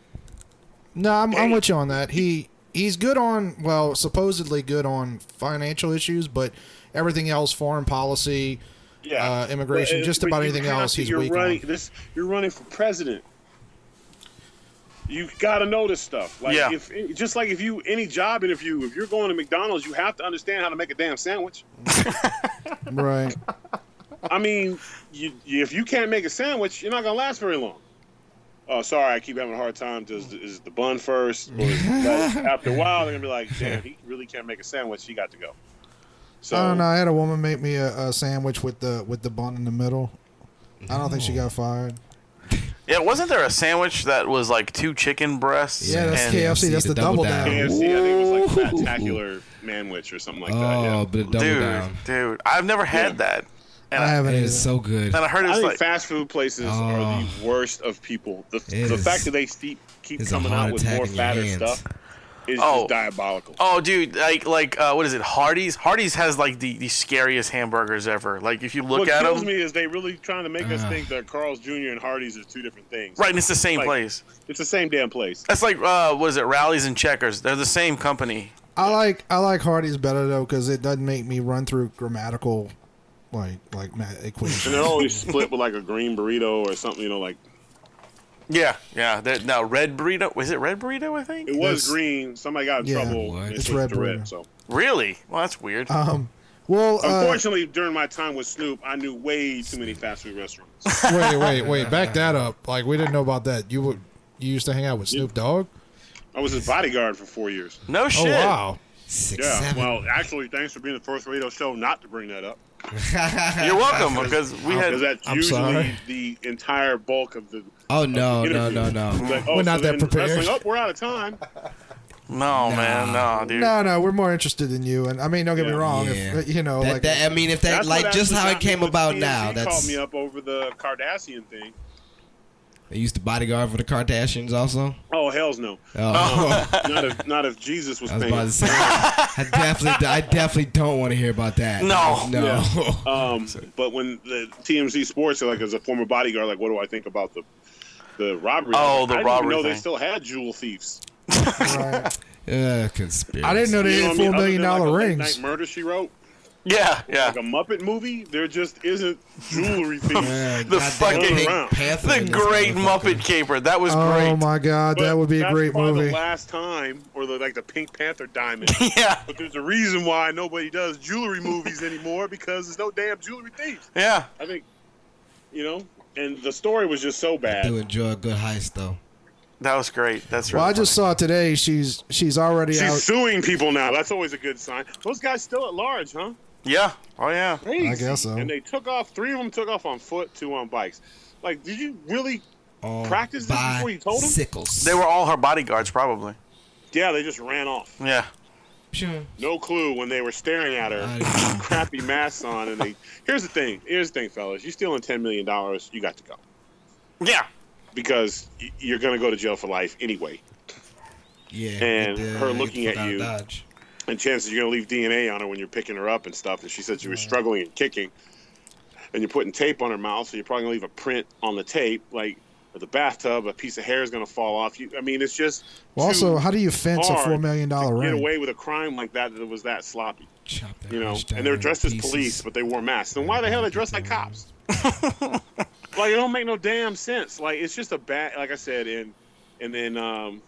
No, I'm with you on that. He he's good on, well, supposedly good on financial issues, but everything else, foreign policy, immigration, just about anything else, he's weak on. You're running for president. You got to know this stuff. Like if you any job interview, if you're going to McDonald's, you have to understand how to make a damn sandwich. Right. I mean, if you can't make a sandwich, you're not gonna last very long. Oh, sorry, I keep having a hard time. Is the bun first? Or after a while, they're gonna be like, damn, he really can't make a sandwich. He got to go. So I don't know. I had a woman make me a sandwich with the bun in the middle. I don't think she got fired. Yeah, wasn't there a sandwich that was like 2 chicken breasts? Yeah, that's KFC. That's the double down. KFC, I think it was like Spectacular Manwich or something like that. Yeah. But a double down. Dude, I've never had that. And I haven't. It is so good. And I heard it's think like fast food places are the worst of people. The fact that they keep coming out with more fatter stuff is just diabolical. Oh, dude, like what is it? Hardee's. Hardee's has like the scariest hamburgers ever. Like if you look at them, what kills me is they really trying to make us think that Carl's Jr. and Hardee's are 2 different things. Right, and it's the same place. It's the same damn place. That's like what is it? Rallies and Checkers. They're the same company. I like Hardee's better though because it doesn't make me run through grammatical like equations. And they're always split with like a green burrito or something, like. Yeah. Now red burrito. Was it red burrito? I think it was green. Somebody got in trouble. It's red burrito. So really? Well, that's weird. Well, unfortunately, during my time with Snoop, I knew way too many fast food restaurants. Wait, back that up. Like we didn't know about that. You used to hang out with Snoop Dogg? I was his bodyguard for 4 years. No shit. Oh wow. 6, 7. Well, actually, thanks for being the first radio show not to bring that up. You're welcome because we had. Because that's usually the entire bulk of the. Oh no. Like, we're not that prepared. Wrestling, we're out of time. No, man, no, dude. No, we're more interested in you. And I mean, don't get me wrong. Yeah. If, like I mean, if that like just how it came about now. That's called me up over the Kardashian thing. They used to bodyguard for the Kardashians also. Oh hell's no! Not if Jesus was paying. I was about to say, I definitely don't want to hear about that. No. Yeah. But when the TMZ Sports, like as a former bodyguard, like what do I think about the robbery? Oh, the I robbery! didn't even know thing. they still had jewel thieves. right. Conspiracy. I didn't know they had $4 million rings. Night Murder, She Wrote. Yeah. Like a Muppet movie, there just isn't jewelry thieves. The fucking around. The great Muppet Caper. That was great. Oh my God, that would be a great movie. The last time, or the Pink Panther diamond. Yeah. But there's a reason why nobody does jewelry movies anymore because there's no damn jewelry thieves. Yeah. I think, and the story was just so bad. I do enjoy a good heist though. That was great. That's right. Well, I just saw today. She's already out. She's suing people now. That's always a good sign. Those guys still at large, huh? Yeah. Oh yeah. Crazy. I guess so. And they took off. 3 of them took off on foot, 2 on bikes. Like, did you really practice this before you told them? Sickles. They were all her bodyguards, probably. Yeah, they just ran off. Yeah. Sure. No clue when they were staring at her, crappy masks on, and they. Here's the thing, fellas. You stealing $10 million, you got to go. Yeah. Because you're gonna go to jail for life anyway. Yeah. And her looking at you. Dodge. And chances you're going to leave DNA on her when you're picking her up and stuff. And she said you were struggling and kicking. And you're putting tape on her mouth, so you're probably going to leave a print on the tape. Like, with the bathtub, a piece of hair is going to fall off. I mean, it's just Well, also, how do you fence a $4 million ring? Get away with a crime like that was that sloppy. And And they were dressed as police, but they wore masks. Then why the hell they dressed like cops? Like, it don't make no damn sense. Like, it's just a bad, like I said, and then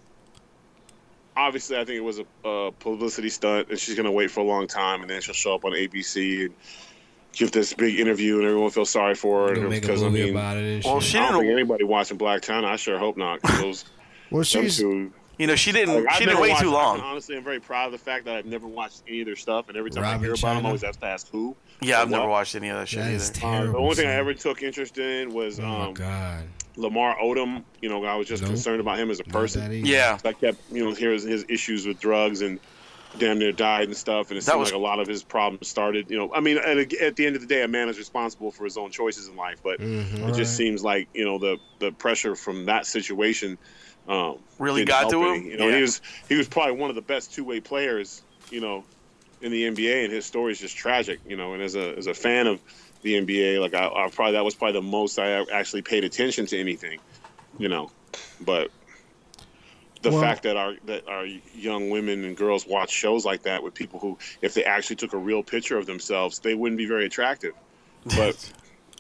obviously, I think it was a publicity stunt, and she's going to wait for a long time, and then she'll show up on ABC and give this big interview, and everyone feels sorry for her. Make a movie about it and well, shit. she I didn't. don't think anybody watching Black China. I sure hope not. Well, she's. She didn't. She didn't wait too long. Honestly, I'm very proud of the fact that I've never watched any of their stuff, and every time I Robin hear about China. them, I always have to ask who. Yeah, I've never watched any of that shit That is either. terrible. The only thing I son. ever took interest in was Oh my God. Lamar Odom. I was just concerned about him as a person. Yeah. I kept, hearing his issues with drugs and damn near died and stuff. And it seemed like a lot of his problems started, I mean, at the end of the day, a man is responsible for his own choices in life. But it just seems like, the pressure from that situation really got to him. He was probably one of the best two-way players, in the NBA, and his story is just tragic, and as a fan of the NBA, like that was probably the most I actually paid attention to anything, but the fact that our young women and girls watch shows like that with people who, if they actually took a real picture of themselves, they wouldn't be very attractive. But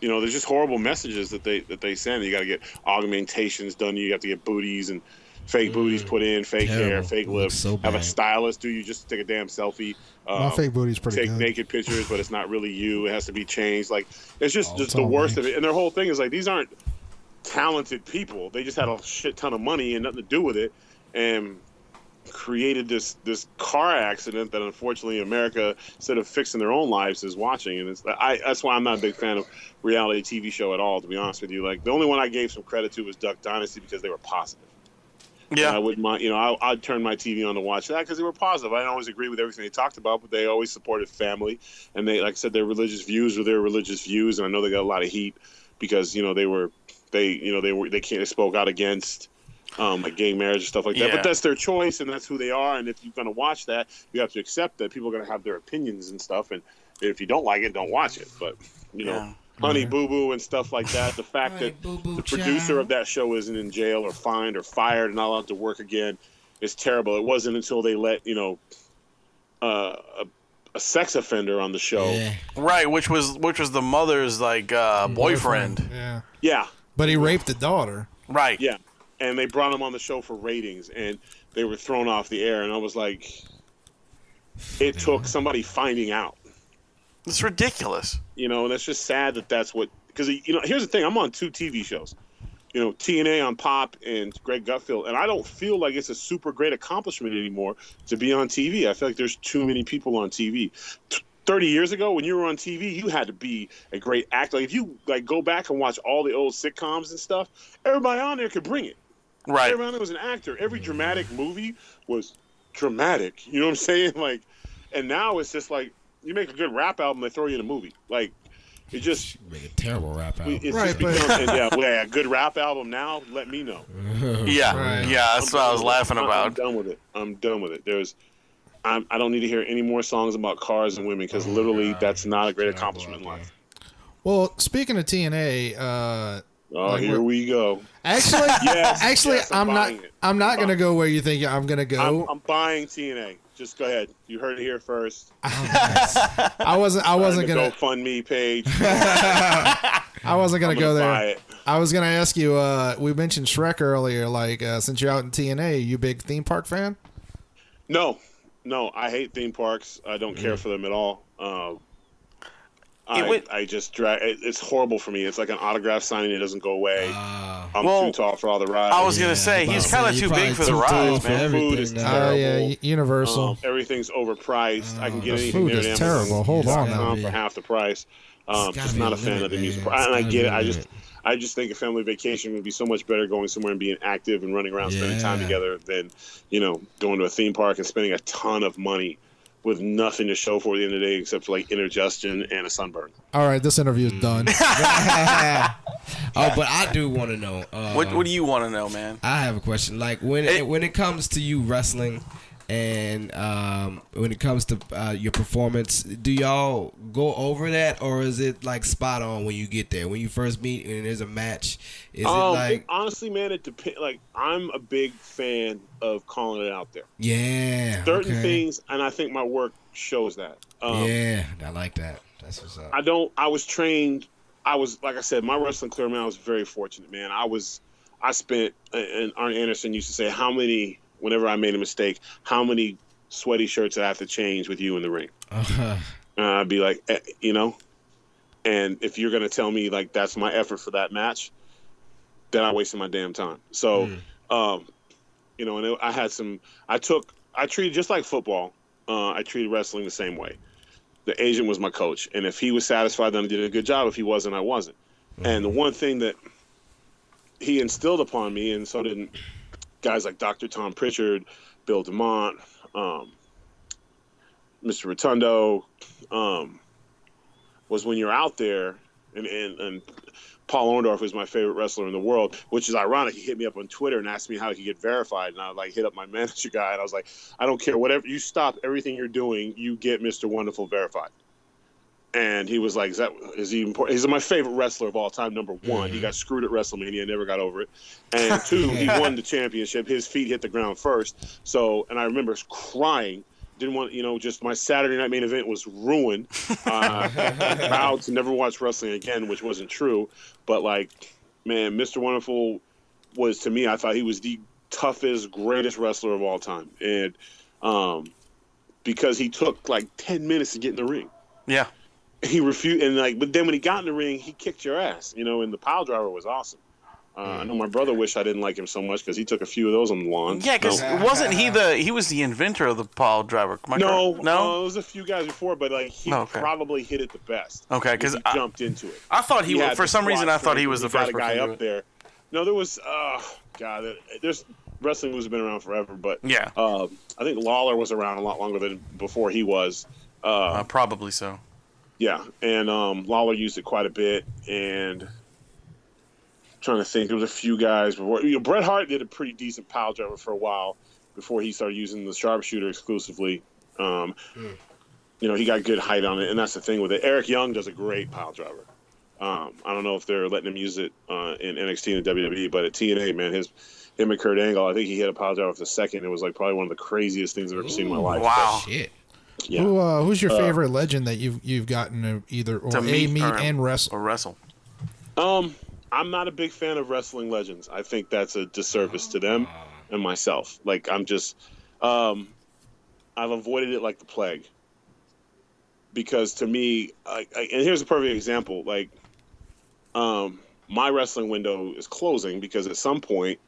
there's just horrible messages that they send. You got to get augmentations done. You have to get booties and fake booties put in, fake hair, fake lips. So have a stylist do you just take a damn selfie. My fake booty's pretty take good. naked pictures, but it's not really you. It has to be changed. Like it's just the worst of it. And their whole thing is like these aren't talented people. They just had a shit ton of money and nothing to do with it, and created this car accident that unfortunately America, instead of fixing their own lives, is watching. And that's why I'm not a big fan of reality TV show at all, to be honest with you. Like the only one I gave some credit to was Duck Dynasty because they were positive. Yeah, and I wouldn't mind. I'd turn my TV on to watch that because they were positive. I didn't always agree with everything they talked about, but they always supported family, and they, like I said, their religious views were their religious views. And I know they got a lot of heat because they spoke out against like gay marriage and stuff like that. But that's their choice, and that's who they are. And if you're going to watch that, you have to accept that people are going to have their opinions and stuff. And if you don't like it, don't watch it. But Honey Boo Boo and stuff like that. The fact that the producer of that show isn't in jail or fined or fired and not allowed to work again is terrible. It wasn't until they let a sex offender on the show, right? Which was the mother's boyfriend. Yeah. But he raped the daughter. Right. Yeah. And they brought him on the show for ratings, and they were thrown off the air. And I was like, it took somebody finding out. It's ridiculous. And it's just sad that's what, because, here's the thing. I'm on 2 TV shows, TNA on Pop and Greg Gutfeld. And I don't feel like it's a super great accomplishment anymore to be on TV. I feel like there's too many people on TV. 30 years ago, when you were on TV, you had to be a great actor. Like, if you go back and watch all the old sitcoms and stuff, everybody on there could bring it. Right. Everyone was an actor. Every dramatic movie was dramatic. You know what I'm saying? Like, and now it's just like you make a good rap album, they throw you in a movie. Like, it just make a terrible rap album. A good rap album now. Let me know. That's what I was laughing about. I'm done with it. I don't need to hear any more songs about cars and women because literally that's not a great accomplishment in life. Well, speaking of TNA, here we go. Actually, I'm not gonna go where you think I'm gonna go. I'm buying TNA. Just go ahead. You heard it here first. I wasn't gonna GoFundMe page. I wasn't gonna go there. Buy it. I was gonna ask you. We mentioned Shrek earlier. Since you're out in TNA, you big theme park fan? No, I hate theme parks. I don't care for them at all. I just drag. It's horrible for me. It's like an autograph signing. It doesn't go away. I'm too tall for all the rides. I was gonna say he's kind of too big for the rides, man. Food is terrible. Universal. Everything's overpriced. I can get anything food there. Is terrible. Hold on now. For half the price. Just not a fan of the music. And I get it. I just think a family vacation would be so much better going somewhere and being active and running around, spending time together than going to a theme park and spending a ton of money with nothing to show for at the end of the day except for indigestion and a sunburn. All right, this interview is done. But I do want to know. What do you want to know, man? I have a question. When it comes to you wrestling, and when it comes to your performance, do y'all go over that, or is it spot on when you get there? When you first meet and there's a match, is it honestly, man, it depends. I'm a big fan of calling it out there. Yeah, certain things, and I think my work shows that. I like that. That's what's up. I was trained. Like I said, my wrestling career, man, I was very fortunate, man. I spent, and Arn Anderson used to say, whenever I made a mistake, how many sweaty shirts I have to change with you in the ring? I'd be like, and if you're going to tell me that's my effort for that match, then I wasted my damn time. So, and I treated just like football. I treated wrestling the same way. The agent was my coach. And if he was satisfied, then I did a good job. If he wasn't, I wasn't. And the one thing that he instilled upon me, and so did guys like Dr. Tom Pritchard, Bill DeMont, Mr. Rotundo, was when you're out there, and Paul Orndorff is my favorite wrestler in the world, which is ironic. He hit me up on Twitter and asked me how he could get verified, and I hit up my manager guy, and I was like, I don't care, whatever, you stop everything you're doing, you get Mr. Wonderful verified. And he was like, is he important? He's my favorite wrestler of all time, number one. He got screwed at WrestleMania, never got over it. And two, he won the championship. His feet hit the ground first. So, and I remember crying. Didn't want, just my Saturday night main event was ruined. Vowed to never watch wrestling again, which wasn't true. But, man, Mr. Wonderful was, to me, I thought he was the toughest, greatest wrestler of all time. And because he took, 10 minutes to get in the ring. Yeah. He refused, but then when he got in the ring, he kicked your ass, and the pile driver was awesome. I know my brother wished I didn't like him so much because he took a few of those on the lawn. Yeah, because wasn't he was the inventor of the pile driver? No, it was a few guys before, but he probably hit it the best. Okay, because he jumped into it. I thought he was, for some reason I thought he was the first guy up there. No, there was there's wrestling moves have been around forever, but yeah, I think Lawler was around a lot longer than before he was. Probably so. Yeah, and Lawler used it quite a bit, and trying to think, there was a few guys before. Bret Hart did a pretty decent pile driver for a while before he started using the sharpshooter exclusively. He got good height on it, and that's the thing with it. Eric Young does a great pile driver. I don't know if they're letting him use it in NXT and WWE, but at TNA, man, him and Kurt Angle, I think he hit a pile driver for the second. It was probably one of the craziest things I've ever seen in my life. Wow. Shit. Yeah. Who's your favorite legend that you've gotten to either meet and wrestle? Or wrestle. I'm not a big fan of wrestling legends. I think that's a disservice to them and myself. I'm just, I've avoided it like the plague. Because to me, and here's a perfect example. My wrestling window is closing because at some point,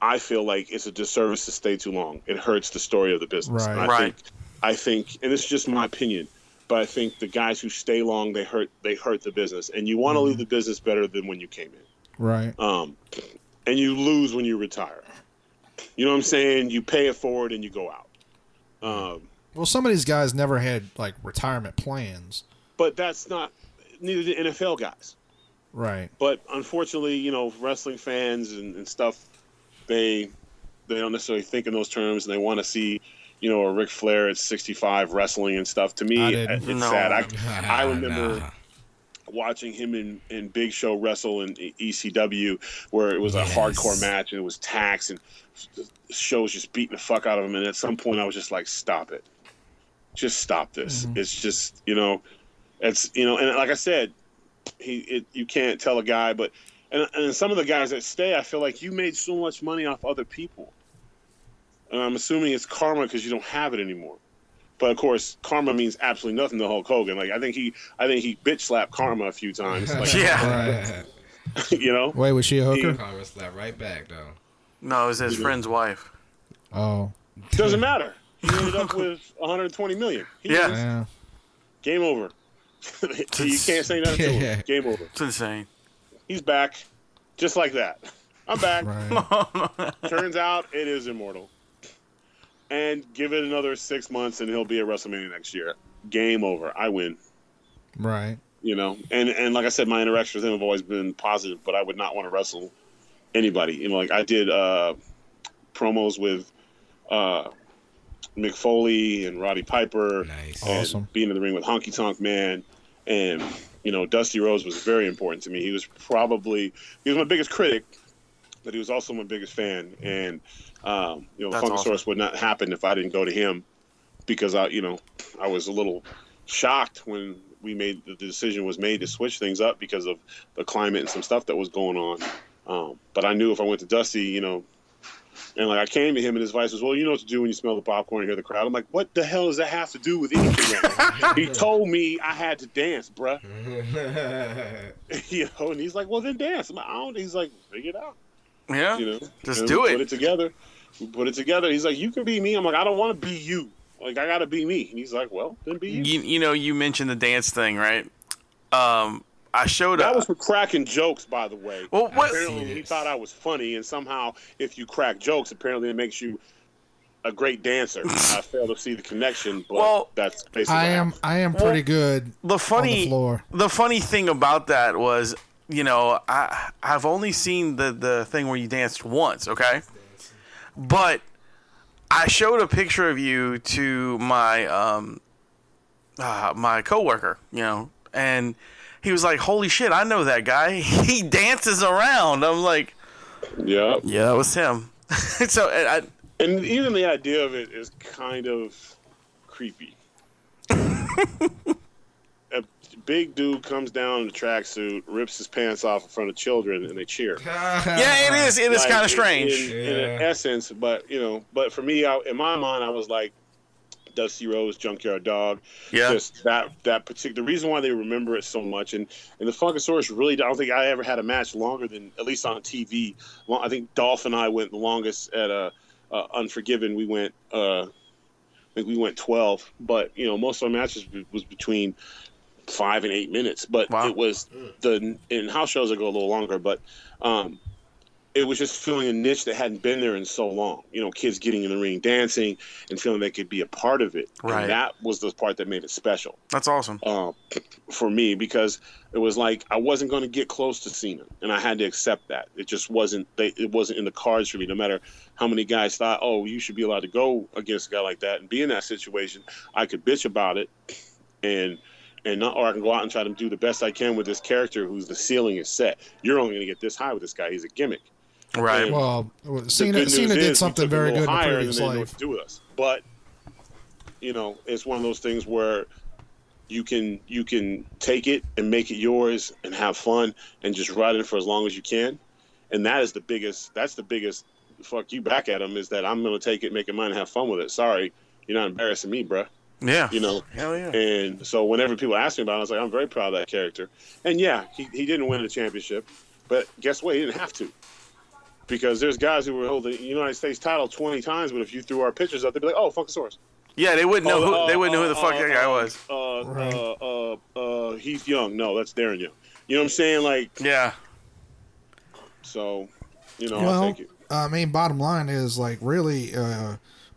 I feel like it's a disservice to stay too long. It hurts the story of the business. Right. I think, and it's just my opinion, but I think the guys who stay long, they hurt the business, and you want to leave the business better than when you came in. Right. And you lose when you retire. You know what I'm saying? You pay it forward and you go out. Well, some of these guys never had retirement plans. But that's not neither the NFL guys. Right. But unfortunately, wrestling fans and stuff, they don't necessarily think in those terms, and they want to see a Ric Flair at 65 wrestling and stuff. To me, it's sad. I remember watching him in Big Show wrestle in ECW, where it was a hardcore match and it was tax, and the show was just beating the fuck out of him. And at some point, I was just like, "Stop it! Just stop this!" It's just it's and like I said, you can't tell a guy, but and some of the guys that stay, I feel like you made so much money off other people. And I'm assuming it's karma because you don't have it anymore. But of course, karma means absolutely nothing to Hulk Hogan. I think he bitch slapped Karma a few times. Yeah. Wait, was she a hooker? Karma slapped right back though. No, it was his friend's wife. Oh. Doesn't matter. He ended up with 120 million. Yeah. Game over. You can't say nothing to him. Game over. It's insane. He's back, just like that. I'm back. Right. Turns out it is immortal. And give it another 6 months, and he'll be at WrestleMania next year. Game over. I win. Right. And like I said, my interactions with him have always been positive, but I would not want to wrestle anybody. I did promos with Mick Foley and Roddy Piper. Nice. And awesome. Being in the ring with Honky Tonk Man. And, Dusty Rhodes was very important to me. He was my biggest critic, but he was also my biggest fan. And, Funkasaurus awesome. would not happen if I didn't go to him, because I was a little shocked when the decision was made to switch things up because of the climate and some stuff that was going on. But I knew if I went to Dusty, and I came to him and his advice was, well, you know what to do when you smell the popcorn and hear the crowd. I'm like, what the hell does that have to do with anything? He told me I had to dance, bruh. And he's like, well, then dance. I'm like, I don't. He's like, figure it out. Yeah. Just do it. Put it together. We put it together. He's like, you can be me. I'm like, I don't want to be you. I got to be me. And he's like, well, then be you. You mentioned the dance thing, right? I showed that was for cracking jokes, by the way. Well, apparently he thought I was funny, and somehow if you crack jokes, apparently it makes you a great dancer. I fail to see the connection, but that's basically I am pretty good on the floor. The funny thing about that was, I've only seen the thing where you danced once, okay? But I showed a picture of you to my my coworker, and he was like, "Holy shit, I know that guy. He dances around." I'm like, Yeah, that was him. So, and even the idea of it is kind of creepy. A big dude comes down in a tracksuit, rips his pants off in front of children, and they cheer. yeah, it is. It is kind of strange. In essence, but but for me, in my mind, I was like, Dusty Rhodes, Junkyard Dog. Yeah. Just that particular. The reason why they remember it so much, and the Funkasaurus really, I don't think I ever had a match longer than, at least on TV. I think Dolph and I went the longest at Unforgiven. We went, I think we went 12. But most of our matches was between 5 and 8 minutes. But it was in house shows that go a little longer. But it was just filling a niche that hadn't been there in so long. Kids getting in the ring, dancing, and feeling they could be a part of it. Right. And that was the part that made it special. That's awesome. For me, because it was like I wasn't going to get close to Cena, and I had to accept that. It just wasn't. It wasn't in the cards for me. No matter how many guys thought, "Oh, you should be allowed to go against a guy like that," and be in that situation, I could bitch about it, or I can go out and try to do the best I can with this character whose the ceiling is set. You're only going to get this high with this guy. He's a gimmick. Right. And Well, Cena did something very good in the previous know what life. to do with us. But it's one of those things where you can take it and make it yours and have fun and just ride it for as long as you can. And that's the biggest fuck you back at him, is that I'm going to take it, make it mine, and have fun with it. Sorry, you're not embarrassing me, bruh. Yeah. Hell yeah. And so whenever people ask me about it, I was like, I'm very proud of that character. And yeah, he didn't win the championship, but guess what? He didn't have to. Because there's guys who were holding the United States title 20 times, but if you threw our pictures up, they'd be like, "Oh, Funkasaurus." Yeah, they wouldn't know who the fuck that guy was. Heath Young. No, that's Darren Young. You know what I'm saying? Like, yeah. So, I'll take it. I mean, bottom line is, like, really,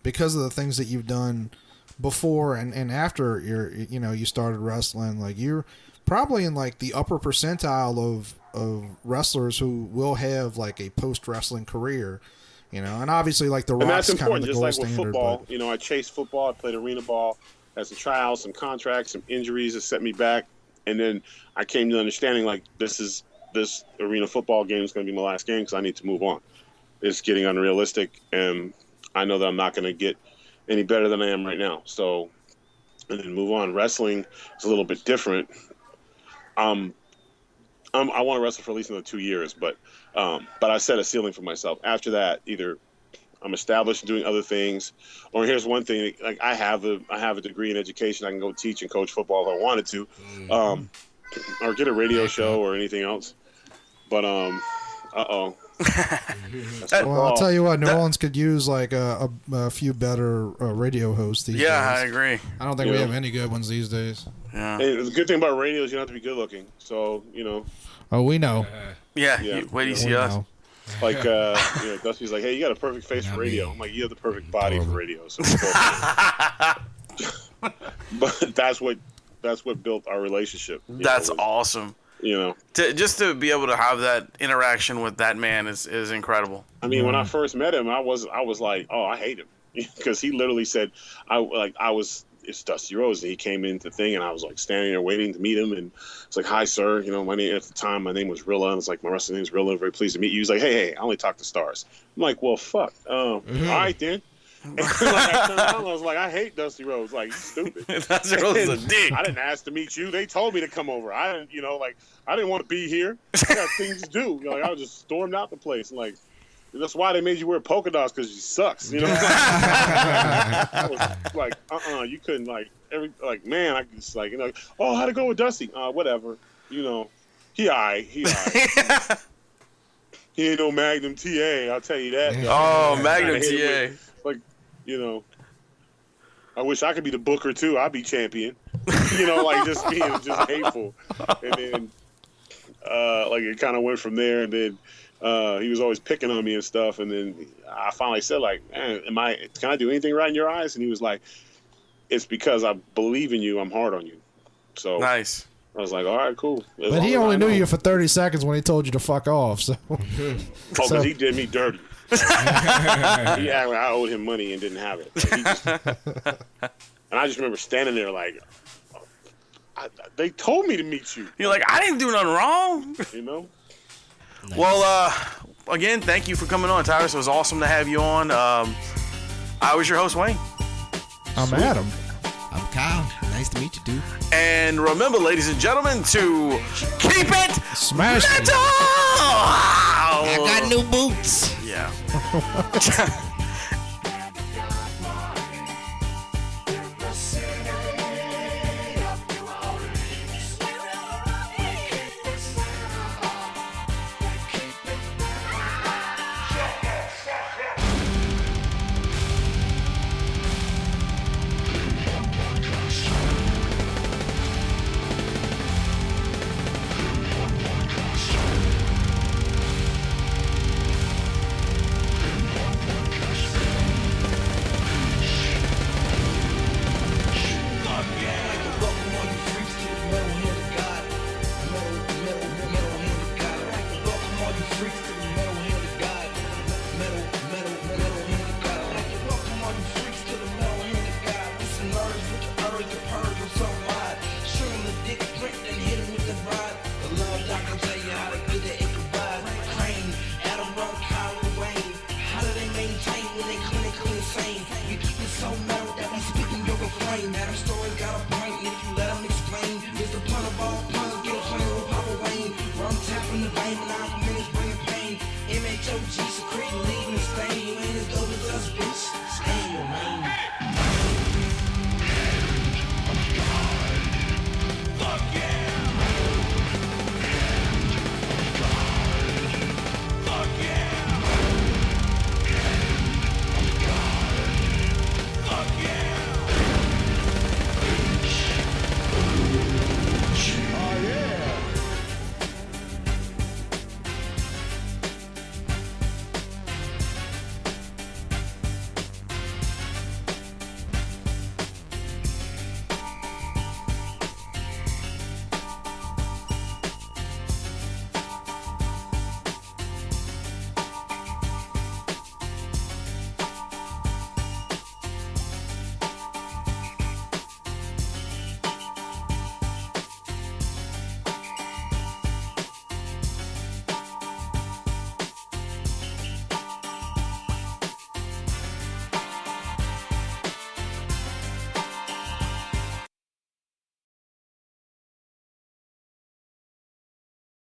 because of the things that you've done before and after you started wrestling, like, you're probably in like the upper percentile of wrestlers who will have like a post wrestling career, and obviously like the Rock's kind of the gold just like standard. With football, but I chased football. I played arena ball, had some tryouts, some contracts, some injuries that set me back, and then I came to the understanding like this arena football game is going to be my last game because I need to move on. It's getting unrealistic, and I know that I'm not going to get any better than I am right now. So, and then move on. Wrestling is a little bit different. I want to wrestle for at least another 2 years, but I set a ceiling for myself. After that, either I'm established doing other things, or here's one thing: like I have a degree in education. I can go teach and coach football if I wanted to, or get a radio show or anything else. But well, I'll tell you what, New Orleans could use like a few better radio hosts these days. Yeah, I agree. I don't think we have any good ones these days. Yeah. And the good thing about radio is you don't have to be good looking. So, Oh, we know. Yeah. Wait till you see We us. know. Like, Dusty's like, hey, you got a perfect face for radio. I'm like, you have the perfect body for radio. So but that's what built our relationship. That's awesome. Just to be able to have that interaction with that man is incredible. I mean, when I first met him, I was like, oh, I hate him, because he literally said, it's Dusty Rhodes. And he came into the thing, and I was like standing there waiting to meet him, and it's like, hi, sir. My name at the time, my name was Rilla, and it's like, my wrestling name is Rilla. Very pleased to meet you. He's like, hey, I only talk to stars. I'm like, well, fuck. All right then. And I turned around, I was like, I hate Dusty Rhodes. Like, he's stupid. Dusty Rhodes is a dick. I didn't ask to meet you. They told me to come over. I didn't, I didn't want to be here. I got things to do. I just stormed out the place. And, like, that's why they made you wear polka dots, because she sucks. I was like, you couldn't, man, I just oh, how'd it go with Dusty? Whatever. He aight. He ain't no Magnum TA, I'll tell you that. Oh, Magnum TA. I wish I could be the booker too. I'd be champion. Just being just hateful. And then it kind of went from there, and then he was always picking on me and stuff, and then I finally said, like, man, can I do anything right in your eyes? And he was like, it's because I believe in you, I'm hard on you. So nice. I was like, all right, cool. But he only knew you for 30 seconds when he told you to fuck off. So, because he did me dirty. He acted like I owed him money and didn't have it. And I just remember standing there like, They told me to meet you. You're like, I didn't do nothing wrong. You know. Nice. Well, again, thank you for coming on, Tyrus. It was awesome to have you on. I was your host, Wayne. I'm Adam. I'm Kyle. Nice to meet you, dude. And remember, ladies and gentlemen, to keep it Smash it. metal. I got new boots. Yeah. so metal that we speaking your refrain. Adam story